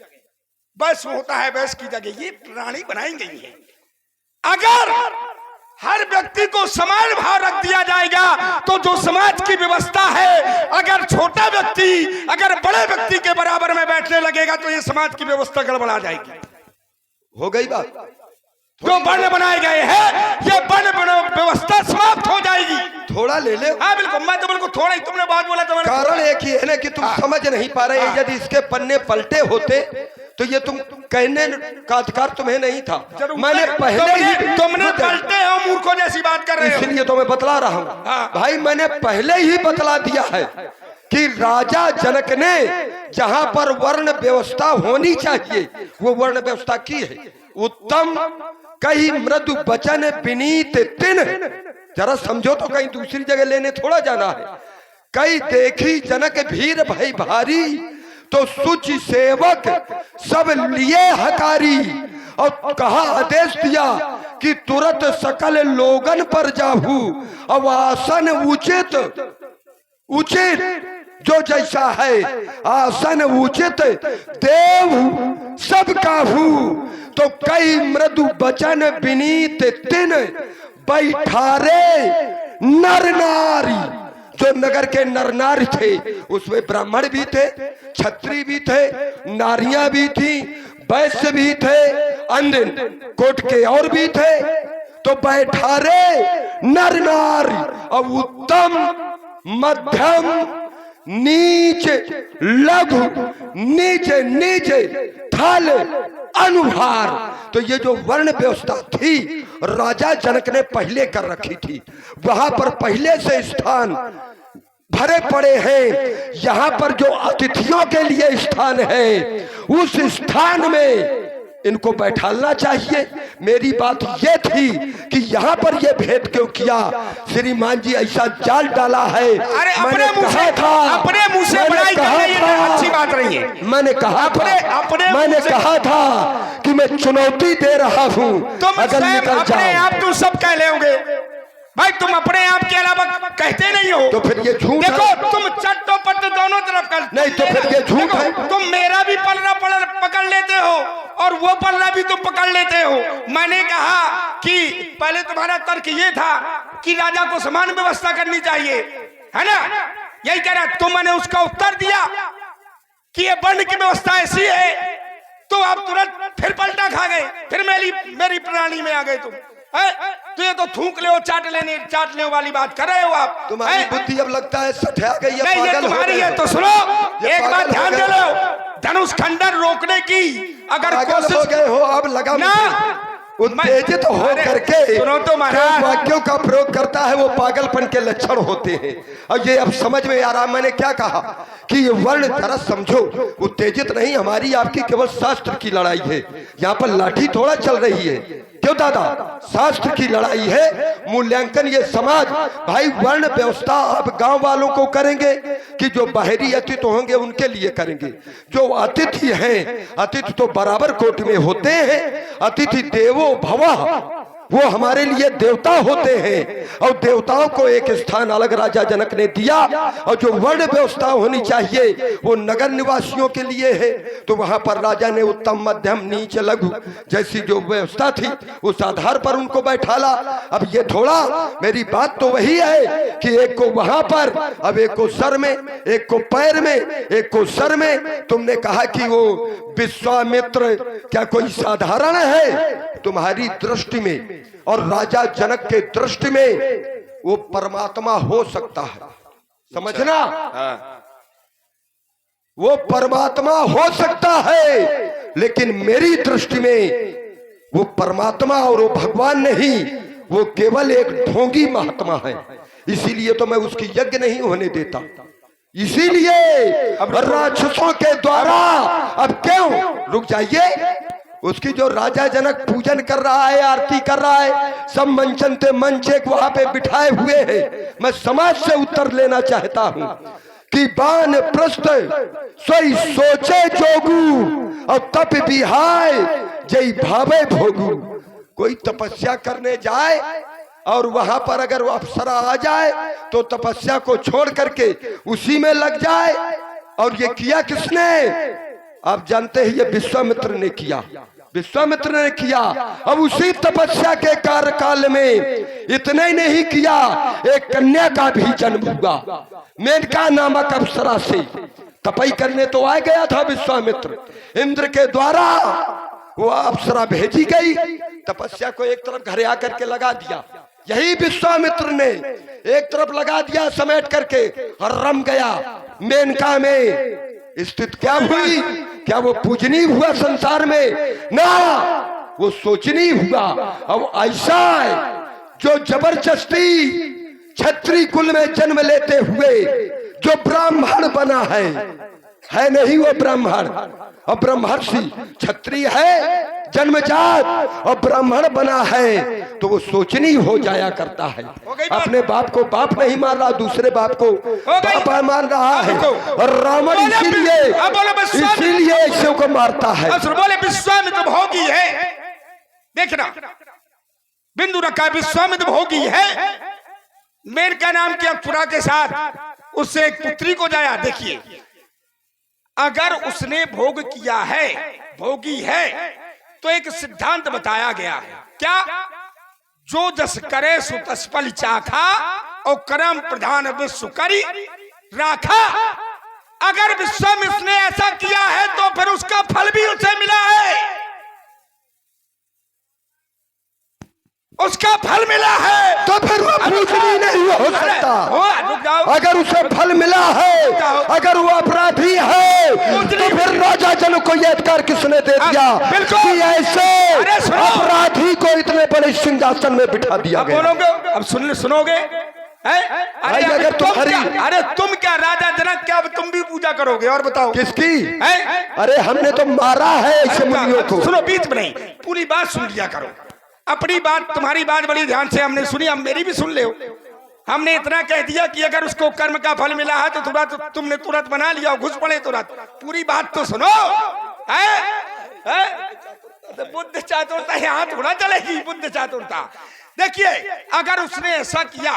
बस होता है बस की जगह। ये प्राणी बनाई गई है। अगर हर व्यक्ति को समान भाव रख दिया जाएगा तो जो समाज की व्यवस्था है, अगर छोटा व्यक्ति अगर बड़े व्यक्ति के बराबर में बैठने लगेगा तो ये समाज की व्यवस्था गड़बड़ा जाएगी। हो गई बात। जो वर्ण बनाए गए हैं ये वर्ण व्यवस्था समाप्त हो जाएगी। थोड़ा ले ले। हाँ बिल्कुल, मैं तो बिल्कुल थोड़ा ही, तुमने बहुत बोला। तो कारण एक ही है ना कि तुम समझ नहीं पा रहे। यदि इसके पन्ने पलटे होते तो ये तुम कहने का अधिकार तुम्हें नहीं था। मैंने पहले ही तुमने पलटे हो, मूर्खों जैसी बात कर रहे हो। इसलिए तो मैं बतला रहा हूँ भाई, मैंने पहले ही बतला दिया है कि राजा जनक ने जहां पर वर्ण व्यवस्था होनी चाहिए वो वर्ण व्यवस्था की है। उत्तम कई मृदु वचन विनीत तिन, जरा समझो तो कहीं दूसरी जगह लेने थोड़ा जाना है। कई देखी जनक भीर भई भारी, तो सुचि सेवक सब लिए हकारी। और कहा आदेश दिया कि तुरंत सकल लोगन पर जाहू, अब आसन उचित उचित जो जैसा है आसन उचित देव सब काहू। तो कई मृदु वचन विनीत तिन बैठारे नर नारी। जो नगर के नर नारी थे उसमें ब्राह्मण भी थे, क्षत्रिय भी थे, नारियां भी थी, वैश्य भी थे, अन्य कोट के और भी थे। तो बैठारे नर नारी और उत्तम, मध्यम, नीच, लघु, नीचे नीचे, थल, अनुभार। तो ये जो वर्ण व्यवस्था थी राजा जनक ने पहले कर रखी थी। वहां पर पहले से स्थान भरे पड़े हैं। यहाँ पर जो अतिथियों के लिए स्थान है उस स्थान में इनको बैठालना चाहिए। मेरी बात ये थी कि यहाँ पर ये भेद क्यों किया? श्रीमान जी ऐसा जाल डाला है। अरे अपने मुंह से बड़ाई करना ये अच्छी बात नहीं है। मैंने कहा था कि मैं चुनौती दे रहा हूँ। तुम अपने आप तुम सब कह लेंगे भाई, तुम अपने आप के अलावा कहते नहीं हो। तो फिर ये झूठ देखो है। तुम चट्टो पट्ट दोनों तरफ कर नहीं तो फिर ये झूठ है। तुम मेरा भी पल्ला पकड़ लेते हो और वो पल्ला भी तुम पकड़ लेते हो। मैंने कहा कि पहले तुम्हारा तर्क ये था कि राजा को समान व्यवस्था करनी चाहिए, है ना? यही कह रहा। तो मैंने उसका उत्तर दिया कि ये वर्ण की व्यवस्था ऐसी है, तो आप तुरंत फिर पलटा खा गए, फिर मेरी प्रणाली में आ गए तुम। तो ये तो थूक ले चाट ले वाली बात कर रहे हो आप। तुम्हारी बुद्धि अब लगता है सठा गई है, नहीं ये तुम्हारी है। तो सुनो, एक बात ध्यान दे लो, धनुष खंडन रोकने की अगर कोशिश हो गए हो अब लगा ना उत्तेजित हो करके सुनो तो महाराज, वाक्यों का प्रयोग करता है वो पागलपन के लक्षण होते हैं। और ये अब समझ में आ रहा। मैंने क्या कहा कि ये वर्ण जरा समझो, उत्तेजित नहीं, हमारी आपकी केवल शास्त्र की लड़ाई है। यहाँ पर लाठी थोड़ा चल रही है। क्यों दादा? शास्त्र की लड़ाई है। मूल्यांकन ये समाज भाई वर्ण व्यवस्था अब गांव वालों को करेंगे कि जो बाहरी अतिथि होंगे उनके लिए करेंगे? जो अतिथि हैं, अतिथि तो बराबर कोटि में होते हैं। अतिथि देवो भवः, वो हमारे लिए देवता होते हैं और देवताओं को एक स्थान अलग राजा जनक ने दिया। और जो वर्ण व्यवस्था होनी चाहिए वो नगर निवासियों के लिए है। तो वहां पर राजा ने उत्तम, मध्यम, नीच, लघु जैसी जो व्यवस्था थी उस आधार पर उनको बैठाला। अब ये थोड़ा, मेरी बात तो वही है कि एक को वहां पर, अब एक को सर में, एक को पैर में, एक को सर में। तुमने कहा कि वो विश्वामित्र क्या कोई साधारण है? तुम्हारी दृष्टि में और राजा जनक के दृष्टि में वो परमात्मा हो सकता है, समझना। वो परमात्मा हो सकता है, लेकिन मेरी दृष्टि में वो परमात्मा और वो भगवान नहीं, वो केवल एक ढोंगी महात्मा है। इसीलिए तो मैं उसकी यज्ञ नहीं होने देता। इसीलिए राक्षसों के द्वारा, अब क्यों, रुक जाइए, उसकी जो राजा जनक पूजन कर रहा है, आरती कर रहा है, सब मंचन ते मंच एक वहां पे बिठाए हुए हैं। मैं समाज से उत्तर लेना चाहता हूं कि बान प्रस्त सोई सोचे जोगू और तप बिहाय जय भावे भोगू। कोई तपस्या करने जाए और वहां पर अगर वो अप्सरा आ जाए तो तपस्या को छोड़ करके उसी में लग जाए। और ये किया किसने? आप जानते हैं, ये विश्वामित्र ने किया। विश्वामित्र ने किया। अब उसी तपस्या के कार्यकाल में इतने ही नहीं किया, एक कन्या का भी जन्म हुआ। मेनका नामक अप्सरा से तपई करने तो आ गया था विश्वामित्र। इंद्र के द्वारा वो अप्सरा भेजी गई, तपस्या को एक तरफ घरे आकर के लगा दिया। यही विश्वामित्र ने एक तरफ लगा दिया समेट करके और रम गया। मेनका में स्थित क्या हुई? क्या वो पूजनीय हुआ संसार में? ना, वो सोचनीय हुआ। अब ऐसा है जो जबरदस्ती क्षत्रिय कुल में जन्म लेते हुए जो ब्राह्मण बना है नहीं वो ब्राह्मण। और ब्रह्मर्षि क्षत्रिय है जन्मजात और ब्राह्मण बना है तो वो सोचनीय हो जाया करता है। अपने बाप को बाप नहीं मान रहा, दूसरे बाप को बाप मान रहा है। और रावण इसीलिए ऐसे को मारता है। बोले विश्वामित्र भोगी है, देखना बिंदु रखा, विश्वामित्र भोगी है। मेनका नाम की अप्सरा के साथ उससे एक पुत्री को जाया। देखिए, अगर उसने भोग किया है, भोगी है, तो एक सिद्धांत बताया गया है। क्या? जो जस करे सो तस फल चाखा और कर्म प्रधान विश्व करी राखा। अगर विश्वामित्र ने ऐसा किया है तो फिर उसका फल भी उसे मिला है। उसका फल मिला है तो फिर वो पूजनीय नहीं हो सकता। रुक जाओ। अगर उसे फल मिला है, अगर वो अपराधी है, तो फिर राजा जनक को यह अधिकार किसने दे दिया बिल्कुल। कि ऐसे अरे सुनो। अपराधी को इतने बड़े सिंहासन में बिठा दिया अब गया? बोलोगे, अब सुनोगे हैं? भाई, अगर तुम्हारी अरे तुम क्या राजा जनक, क्या तुम भी पूजा करोगे? और बताओ किसकी? हैं? अरे हमने तो मारा है ऐसे मुनियों को। सुनो, बीच में नहीं, पूरी बात सुन लिया करो। अपनी बात, तुम्हारी बात बड़ी ध्यान से हमने सुनी, अब मेरी भी सुन ले। हमने इतना कह दिया कि अगर उसको कर्म का फल मिला है तो तुमने तुरंत बना लिया, घुस पड़े तुरंत। पूरी बात तो सुनो। तो बुद्ध चातुरता यहाँ थोड़ा चलेगी, बुद्ध चातुरता। देखिए, अगर उसने ऐसा किया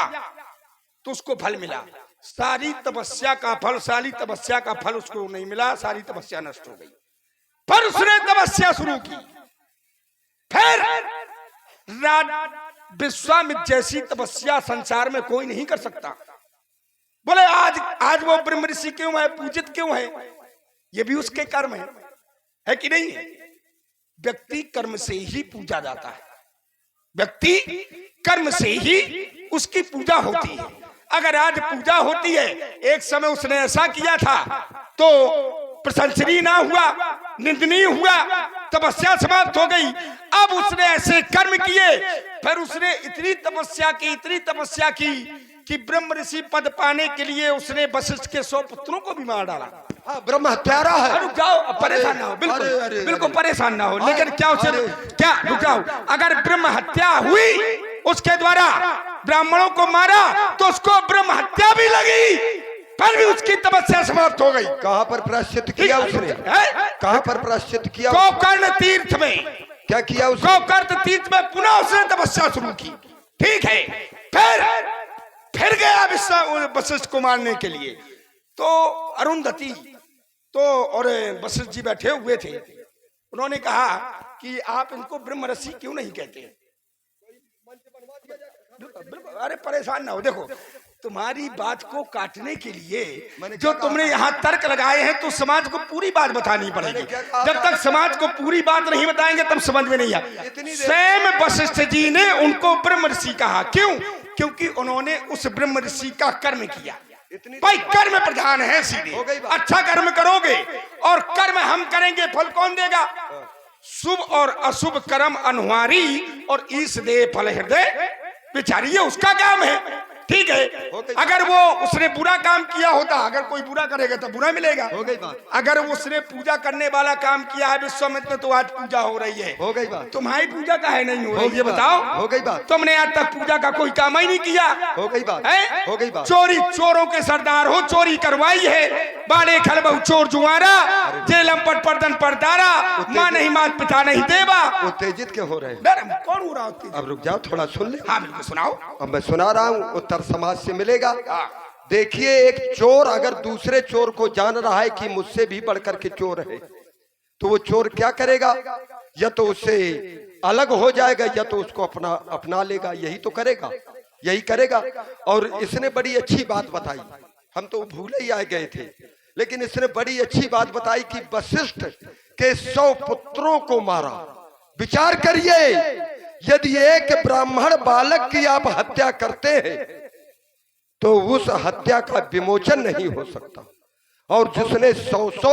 तो उसको फल मिला। सारी तपस्या का फल, सारी तपस्या का फल उसको नहीं मिला, सारी तपस्या नष्ट हो गई। पर उसने तपस्या शुरू की, फिर विश्वामित्र जैसी तपस्या संसार में कोई नहीं कर सकता। बोले आज वो ब्रह्म ऋषि क्यों है, पूजित क्यों है? ये भी उसके कर्म है कि नहीं? व्यक्ति कर्म से ही पूजा जाता है, व्यक्ति कर्म से ही उसकी पूजा होती है। अगर आज पूजा होती है, एक समय उसने ऐसा किया था तो प्रशंसनीय ना हुआ, निंदनीय हुआ, तपस्या समाप्त हो गई। अब उसने ऐसे कर्म किए, फिर उसने इतनी तपस्या की कि ब्रह्म ऋषि पद पाने के लिए उसने वशिष्ठ के 100 पुत्रों को भी मार डाला। हाँ, ब्रह्म हत्यारा है। रुक जाओ, अब परेशान ना हो, बिल्कुल परेशान ना हो। लेकिन क्या उसे क्या, रुक जाओ, अगर ब्रह्म हत्या हुई, उसके द्वारा ब्राह्मणों को मारा, तो उसको ब्रह्म हत्या भी लगी, पर भी उसकी तपस्या समाप्त हो गई। कहाँ पर प्रायश्चित किया उसने? कहाँ पर प्रायश्चित किया? गोकर्ण तीर्थ में। क्या किया उसने? गोकर्ण तीर्थ में पुनः उसने तपस्या शुरू की। ठीक है, फिर गया वशिष्ठ को मारने के लिए। तो अरुंधति और वशिष्ठ जी बैठे हुए थे। उन्होंने कहा कि आप इनको ब्रह्म ऋषि क्यों नहीं कहते? अरे परेशान ना हो, देखो तुम्हारी बात को काटने के लिए जो तुमने यहाँ तर्क लगाए हैं, तो समाज को पूरी बात बतानी पड़ेगी। जब तक समाज को पूरी बात नहीं बताएंगे तब समझ में नहीं आया। स्वयं वशिष्ठ जी ने उनको ब्रह्म ऋषि कहा। क्यों? क्योंकि उन्होंने उस ब्रह्म ऋषि का कर्म किया। भाई कर्म प्रधान है सीधे। अच्छा कर्म करोगे और कर्म हम करेंगे, फल कौन देगा? शुभ और अशुभ कर्म अनुहारी और ईश दे फल हृदय विचारी, ये उसका काम है। ठीक है, अगर वो उसने बुरा काम किया होता, अगर कोई बुरा करेगा तो बुरा मिलेगा। हो गई बात। अगर उसने पूजा करने वाला काम किया है विश्वामित्र में, तो आज पूजा हो रही है। हो गई बात। तुम्हारी पूजा का है नहीं हो रही, ये बताओ। हो गई बात। तुमने आज तक पूजा का कोई काम ही नहीं किया। हो गई बात। हो गई बात। चोरी, चोरों के सरदार हो, चोरी करवाई है। बाले खल बहु चोर जुआरा, जेलम पट पर्दन परदारा, माँ नहीं मात पिता नहीं देवा। उत्तेजित क्यों हो रहे हैं? कौन हो रहा है? अब रुक जाओ, थोड़ा सुन ले। हाँ बिल्कुल सुनाओ। अब मैं सुना रहा हूँ, उत्तर समाज से मिलेगा। देखिए, एक चोर अगर दूसरे चोर को जान रहा है कि मुझसे भी बढ़कर के चोर है, तो वो चोर क्या करेगा? या तो उससे अलग हो जाएगा, या तो उसको अपना लेगा। यही तो करेगा, यही करेगा। और इसने बड़ी अच्छी बात बताई, हम तो भूले ही आ गए थे, लेकिन इसने बड़ी अच्छी बात बताई कि वशिष्ठ के 100 पुत्रों को मारा। विचार करिए, यदि एक ब्राह्मण बालक की आप हत्या करते हैं तो उस हत्या का विमोचन नहीं हो सकता। और जिसने 100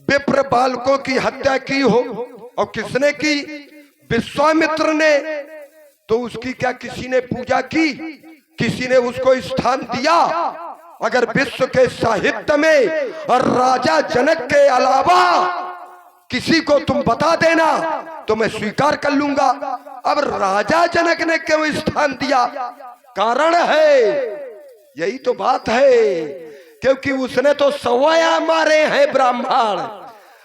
विप्र बालकों की हत्या की हो, और किसने की? विश्वामित्र ने। तो उसकी क्या किसी ने पूजा की? किसी ने उसको स्थान दिया? अगर विश्व के साहित्य में और राजा जनक के अलावा किसी को तुम बता देना तो मैं स्वीकार कर लूंगा। अब राजा जनक ने क्यों स्थान दिया? कारण है, यही तो बात है, क्योंकि उसने तो 100 मारे हैं ब्राह्मण।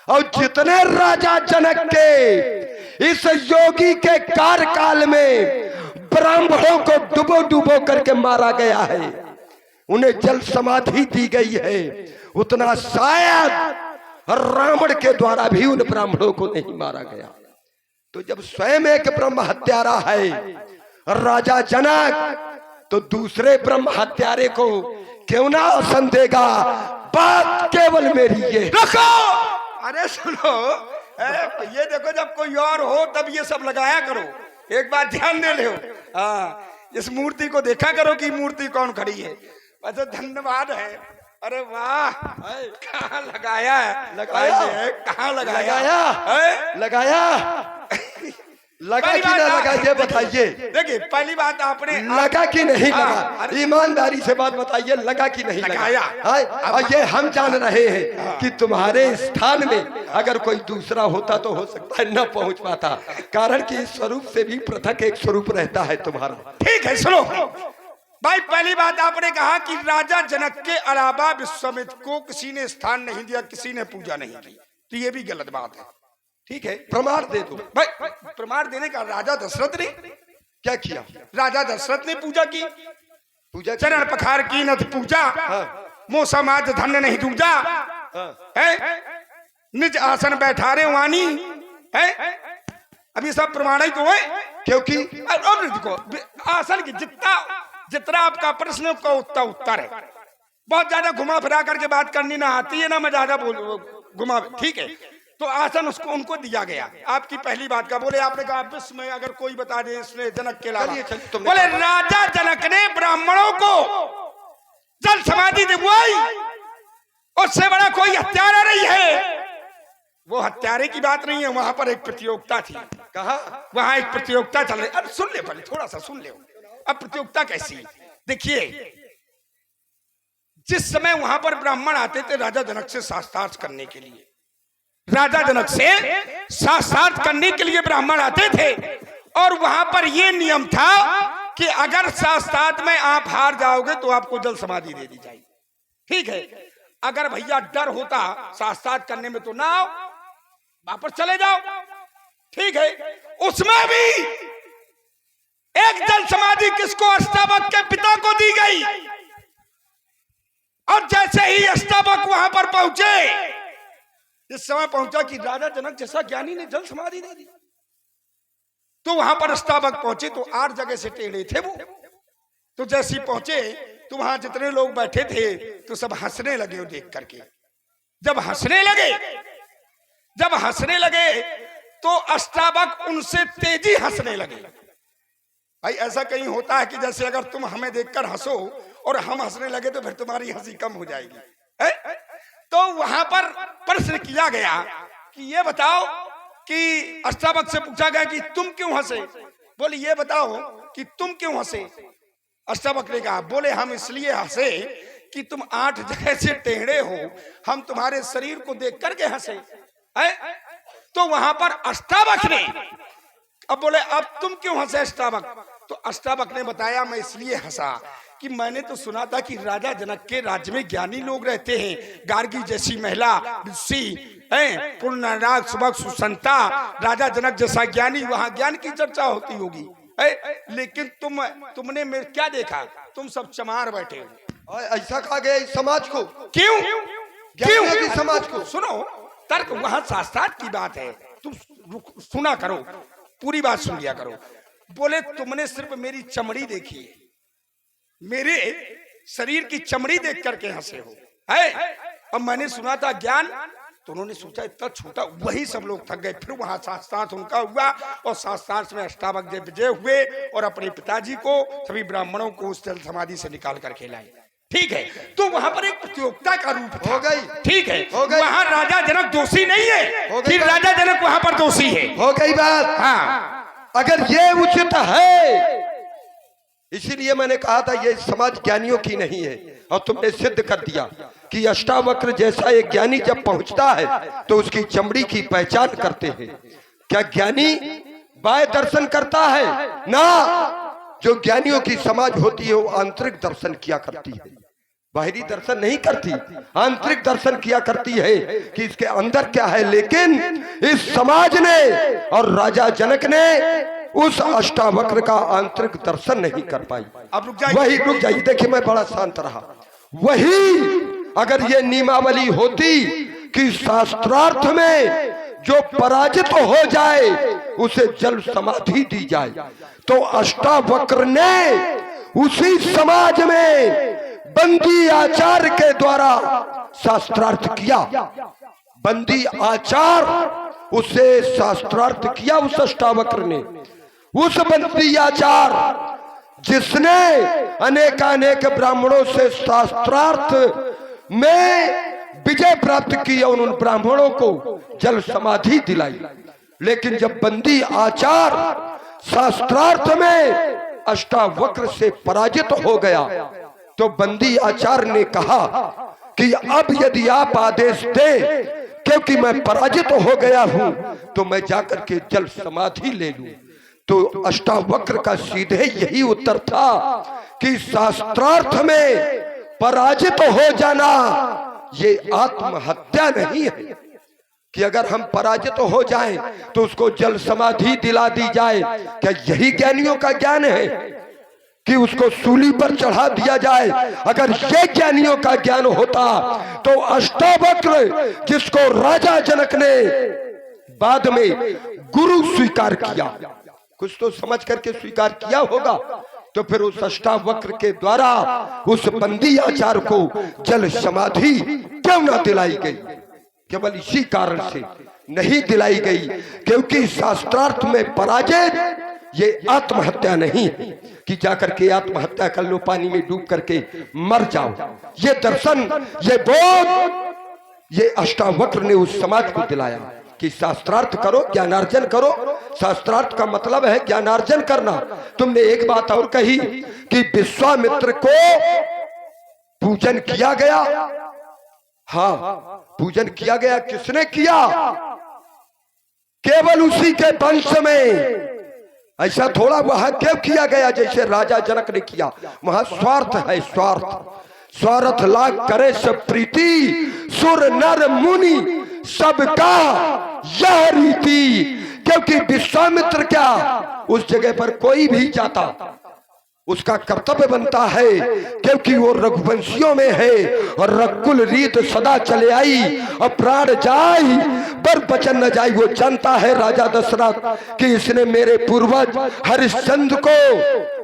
और जितने राजा जनक के इस योगी के कार्यकाल में ब्राह्मणों को डुबो करके मारा गया है, उन्हें जल समाधि दी गई है, उतना शायद रावण के द्वारा भी उन ब्राह्मणों को नहीं मारा गया। तो जब स्वयं एक ब्रह्म हत्यारा है राजा जनक, तो दूसरे ब्रह्म हत्यारे को क्यों ना आसन देगा? बात केवल मेरी ये। रखो, अरे सुनो, ये देखो, जब कोई और हो तब ये सब लगाया करो। एक बात ध्यान दे ले। हाँ, इस मूर्ति को देखा करो कि मूर्ति कौन खड़ी है। अच्छा धन्यवाद है। अरे वाह, कहाँ लगाया है? लगाया है कहाँ लगाया? लगाया लगा कि ना लगा ये बताइए। देखिए पहली बात आपने लगा कि नहीं लगा, ईमानदारी से बात बताइए, लगा कि नहीं लगाया? लगा। और ये हम जान रहे हैं कि तुम्हारे स्थान में अगर कोई दूसरा होता तो हो सकता है न पहुंच पाता, कारण कि इस स्वरूप से भी पृथक एक स्वरूप रहता है तुम्हारा। ठीक है सुनो भाई, पहली बात आपने कहा कि राजा जनक के अलावा विश्वामित्र को किसी ने स्थान नहीं दिया, किसी ने पूजा नहीं की, तो ये भी गलत बात है। ठीक है, प्रमाण दे दो भाई। प्रमाण देने का राजा दशरथ ने क्या किया? राजा दशरथ ने पूजा की, पूजा चरण पखार की नथ पूजा, मोह समाज धन्य नहीं दूजा है, निज आसन बैठारे वानी है। अभी सब प्रमाण ही तो है, क्योंकि अब देखो आसन की जितना आपका प्रश्न है, उतना उत्तर है। बहुत ज्यादा घुमा फिरा करके बात करनी ना आती है ना, मैं ज्यादा घुमा। ठीक है, तो आसन उसको उनको दिया गया। आपकी पहली बात का बोले, आपने कहा विश्व में अगर कोई बता दे इसने जनक के अलावा, बोले राजा जनक ने ब्राह्मणों को जल समाधि दिलवाई, उससे बड़ा कोई हत्यारा नहीं है। वो हत्यारे की बात नहीं है, वहां पर एक प्रतियोगिता थी। कहा? वहां एक प्रतियोगिता चल रही। अब सुन ले पहले, थोड़ा सा सुन ले। अब प्रतियोगिता कैसी? देखिए, जिस समय वहां पर ब्राह्मण आते थे राजा जनक से शास्त्रार्थ करने के लिए, राजा जनक से शास्त्रार्थ करने के लिए ब्राह्मण आते थे, और वहां पर यह नियम था कि अगर शास्त्रार्थ में आप हार जाओगे तो आपको जल समाधि दे दी जाएगी। ठीक है, अगर भैया डर होता शास्त्रार्थ करने में तो ना आओ, वापस चले जाओ। ठीक है, उसमें भी एक जल समाधि किसको? अष्टावक्र के पिता को दी गई। और जैसे ही अष्टावक्र वहां पर पहुंचे, इस समय पहुंचा कि राजा जनक जैसा ज्ञानी ने जल समाधि दे दी, तो वहां पर अष्टावक्र पहुंचे तो 8 जगह से टेढ़े थे वो। तो जैसे ही पहुंचे तो वहां जितने लोग बैठे थे तो सब हंसने लगे वो देख करके। जब हंसने लगे तो अष्टावक्र उनसे तेजी हंसने लगे। भाई ऐसा कहीं होता है कि जैसे अगर तुम हमें देखकर हंसो और हम हंसने लगे तो फिर तुम्हारी हंसी कम हो जाएगी है? तो वहां पर प्रश्न किया गया कि ये बताओ कि अष्टावक्र से पूछा गया कि तुम क्यों हंसे? बोले ये बताओ कि तुम क्यों हंसे? अष्टावक्र ने कहा, बोले हम इसलिए हंसे कि तुम 8 जगह से टेढ़े हो, हम तुम्हारे शरीर को देख करके हंसे है? तो वहां पर अष्टावक्र ने, अब बोले अब तुम क्यों हंसे अष्टावक्र? तो अष्टावक्र ने बताया, मैं इसलिए हंसा कि मैंने तो सुना था कि राजा जनक के राज्य में ज्ञानी लोग रहते हैं, गार्गी जैसी महिला, ऋषि हैं, पूर्णनाग सुबक सुसंता, राजा जनक जैसा ज्ञानी, वहां ज्ञान की चर्चा होती होगी है? लेकिन तुमने मेरे क्या देखा? तुम सब चमार बैठे हो। ऐसा कहा गया इस समाज को? क्यों समाज को? सुनो, तर्क वहां शास्त्रार्थ की बात है, तुम सुना करो, पूरी बात सुन लिया करो। बोले तुमने सिर्फ मेरी चमड़ी देखी है, मेरे शरीर की चमड़ी देख करके हंसे हो है? अब मैंने सुना था ज्ञान, तो उन्होंने सोचा इतना छोटा, वही सब लोग थक गए। फिर वहां शास्त्रार्थ उनका हुआ और शास्त्रार्थ में अष्टावक्र विजय हुए और अपने पिताजी को, सभी ब्राह्मणों को उस जल समाधि से निकाल कर खिलाए। ठीक है, तो वहां पर एक प्रतियोगिता का रूप हो गई। ठीक है, वहां राजा जनक दोषी नहीं है, फिर राजा जनक वहां पर दोषी है। हो गई बात। हाँ, अगर ये उचित है, इसीलिए मैंने कहा था ये समाज ज्ञानियों की नहीं है, और तुमने सिद्ध कर दिया कि अष्टावक्र जैसा एक ज्ञानी जब पहुंचता है तो उसकी चमड़ी की पहचान करते हैं। क्या ज्ञानी बाह्य दर्शन करता है? ना, जो ज्ञानियों की समाज होती है वो आंतरिक दर्शन किया करती है, बाहरी दर्शन नहीं करती, आंतरिक दर्शन किया करती है कि इसके अंदर क्या है। लेकिन इस समाज ने और राजा जनक ने उस अष्टावक्र का आंतरिक दर्शन नहीं कर पाई। अब रुक जाइए, वही रुक जाइए, देखिए मैं बड़ा शांत रहा। वही अगर ये नियमावली होती कि शास्त्रार्थ में जो पराजित हो जाए उसे जल समाधि दी जाए, तो अष्टावक्र ने उसी समाज में बंदी आचार के द्वारा शास्त्रार्थ किया। बंदी आचार उसे शास्त्रार्थ किया उस अष्टावक्र ने, उस बंदी आचार जिसने अनेकानेक ब्राह्मणों से शास्त्रार्थ में विजय प्राप्त की और उन ब्राह्मणों को जल समाधि दिलाई। लेकिन जब बंदी आचार शास्त्रार्थ में अष्टावक्र से पराजित हो गया तो बंदी आचार ने कहा कि अब यदि आप आदेश दें, क्योंकि मैं पराजित हो गया हूं, तो मैं जाकर के जल समाधि ले लूं। तो अष्टावक्र का सीधे यही उत्तर था कि शास्त्रार्थ में पराजित हो जाना ये आत्महत्या नहीं है, कि अगर हम पराजित हो जाएं तो उसको जल समाधि दिला दी जाए। क्या यही ज्ञानियों का ज्ञान है कि उसको सूली पर चढ़ा दिया जाए? अगर ये ज्ञानियों का ज्ञान होता तो अष्टावक्र, जिसको राजा जनक ने बाद में गुरु स्वीकार किया, कुछ तो समझ करके स्वीकार किया होगा, तो फिर उस अष्टावक्र के द्वारा उस बंदी आचार को जल समाधि क्यों ना दिलाई गई? केवल इसी कारण से नहीं दिलाई गई क्योंकि शास्त्रार्थ में पराजय ये आत्महत्या नहीं है कि जाकर के आत्महत्या कर लो, पानी में डूब करके मर जाओ। ये दर्शन, ये बोध, ये अष्टावक्र ने उस समाज को दिलाया कि शास्त्रार्थ करो, ज्ञानार्जन करो। शास्त्रार्थ का मतलब है ज्ञानार्जन करना। तुमने एक बात और कही कि विश्वामित्र को पूजन किया गया। हाँ, पूजन किया गया। किसने किया? केवल उसी के वंश में। ऐसा थोड़ा वहां क्यों किया गया जैसे राजा जनक ने किया? वहां स्वार्थ है, स्वार्थ। स्वार्थ लाग करे सब प्रीति, सुर नर मुनि सबका यह रीति। क्योंकि विश्वामित्र क्या, उस जगह पर कोई भी जाता उसका कर्तव्य बनता है, क्योंकि वो रघुवंशियों में है और रघुकुल रीत सदा चले आई और प्राण जाई पर बचन न जाई। वो जानता है राजा दशरथ कि इसने मेरे पूर्वज हरिश्चंद्र को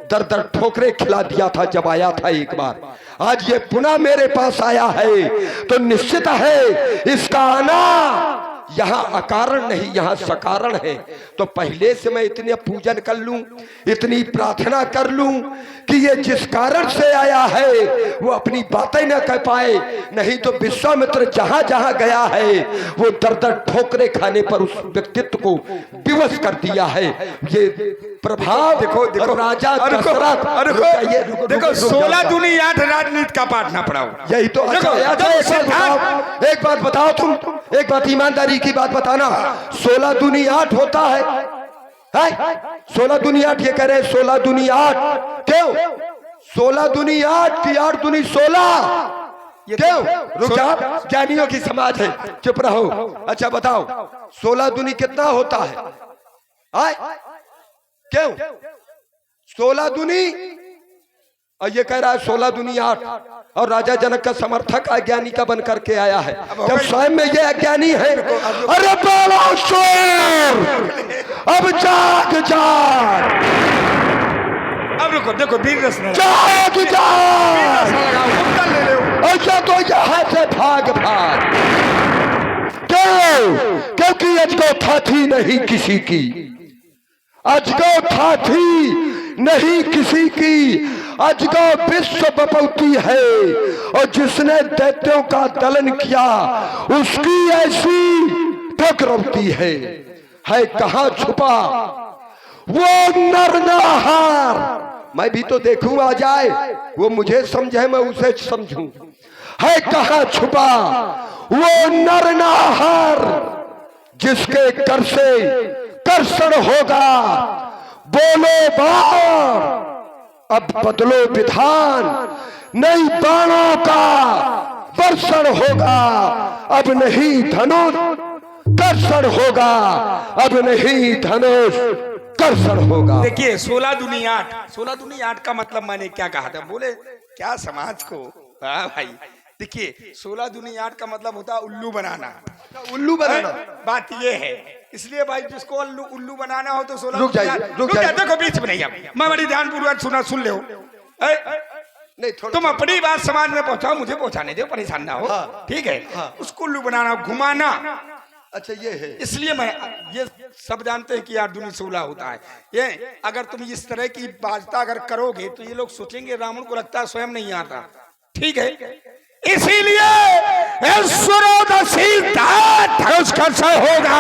दर दर ठोकरे खिला दिया था जब आया था एक बार। आज ये पुनः मेरे पास आया है तो निश्चित है इसका आना यहाँ अकारण नहीं, यहाँ सकारण है। तो पहले से मैं इतने पूजन कर लूं, इतनी प्रार्थना कर लूं कि ये जिस कारण से आया है वो अपनी बातें न कह पाए। नहीं तो विश्वामित्र जहां जहां गया है वो दर दर ठोकरे खाने पर उस व्यक्तित्व को विवश कर दिया है। ये प्रभाव देखो, देखो राजा दशरथ, देखो 16 दूनी 8 राजनीति का पाठ ना पढ़ाओ। यही तो एक बात बताओ, तुम एक बात ईमानदारी की बात बताना, 16 दूनी 8 होता है? 16 दूनी 8 ये कह रहे हैं 16 दूनी 8 क्यों? 16 दूनी 8 की 8 दूनी 16 क्यों? रुक जाओ, ज्ञानियों की समाज है, चुप रहो। अच्छा बताओ 16 दूनी कितना होता है? क्यों 16 दूनी? और ये कह रहा है 16 दूनी 8 और राजा जनक का समर्थक अज्ञानी का बन करके आया है जब स्वयं में ये अज्ञानी है। अरे बोलो शोर, अब जाग जाग, अब रुको, देखो वीर रस जाग जाग। ऐसा तो यहाँ से भाग भाग। क्यों? क्योंकि अजगो थाथी नहीं किसी की, अजगो थाथी नहीं किसी की, अजगो विश्व बपौती है और जिसने दैत्यों का दलन किया उसकी ऐसी ठकरौती है कहाँ छुपा वो नरनाहार। मैं भी तो देखूं आ जाए, वो मुझे समझे मैं उसे समझूं। है कहाँ छुपा वो नरनाहार जिसके कर से कर्षण होगा। बोलो बार, अब बदलो विधान, नई बाणों का वर्षण होगा। अब नहीं धनुष कर्षण होगा, अब नहीं धनुष कर्षण होगा। देखिए 16 दूनी 8, 16 दूनी 8 का मतलब मैंने क्या कहा था? बोले क्या समाज को? हाँ भाई, देखिए 16 दूनी 8 का मतलब होता है उल्लू बनाना। उल्लू बनाना बात ये है, इसलिए भाई जिसको उल्लू बनाना हो तो 16 रुक जाइए, रुक जाइए। देखो बीच में नहीं, मैं बड़ी ध्यानपूर्वक सुन ले। नहीं, तुम अपनी बात समाज में पहुंचाओ, मुझे पहुंचाने दो, परेशान ना हो। हाँ, ठीक है, हाँ। उसको उल्लू बनाना, घुमाना। अच्छा ये है, इसलिए मैं ये सब जानते हैं कि 8 दूनी 16 होता है। ये अगर तुम इस तरह की बाजता अगर करोगे तो ये लोग सोचेंगे रावण को लगता है स्वयं नहीं आता। ठीक है, इसीलिए धनुष कर्षण होगा।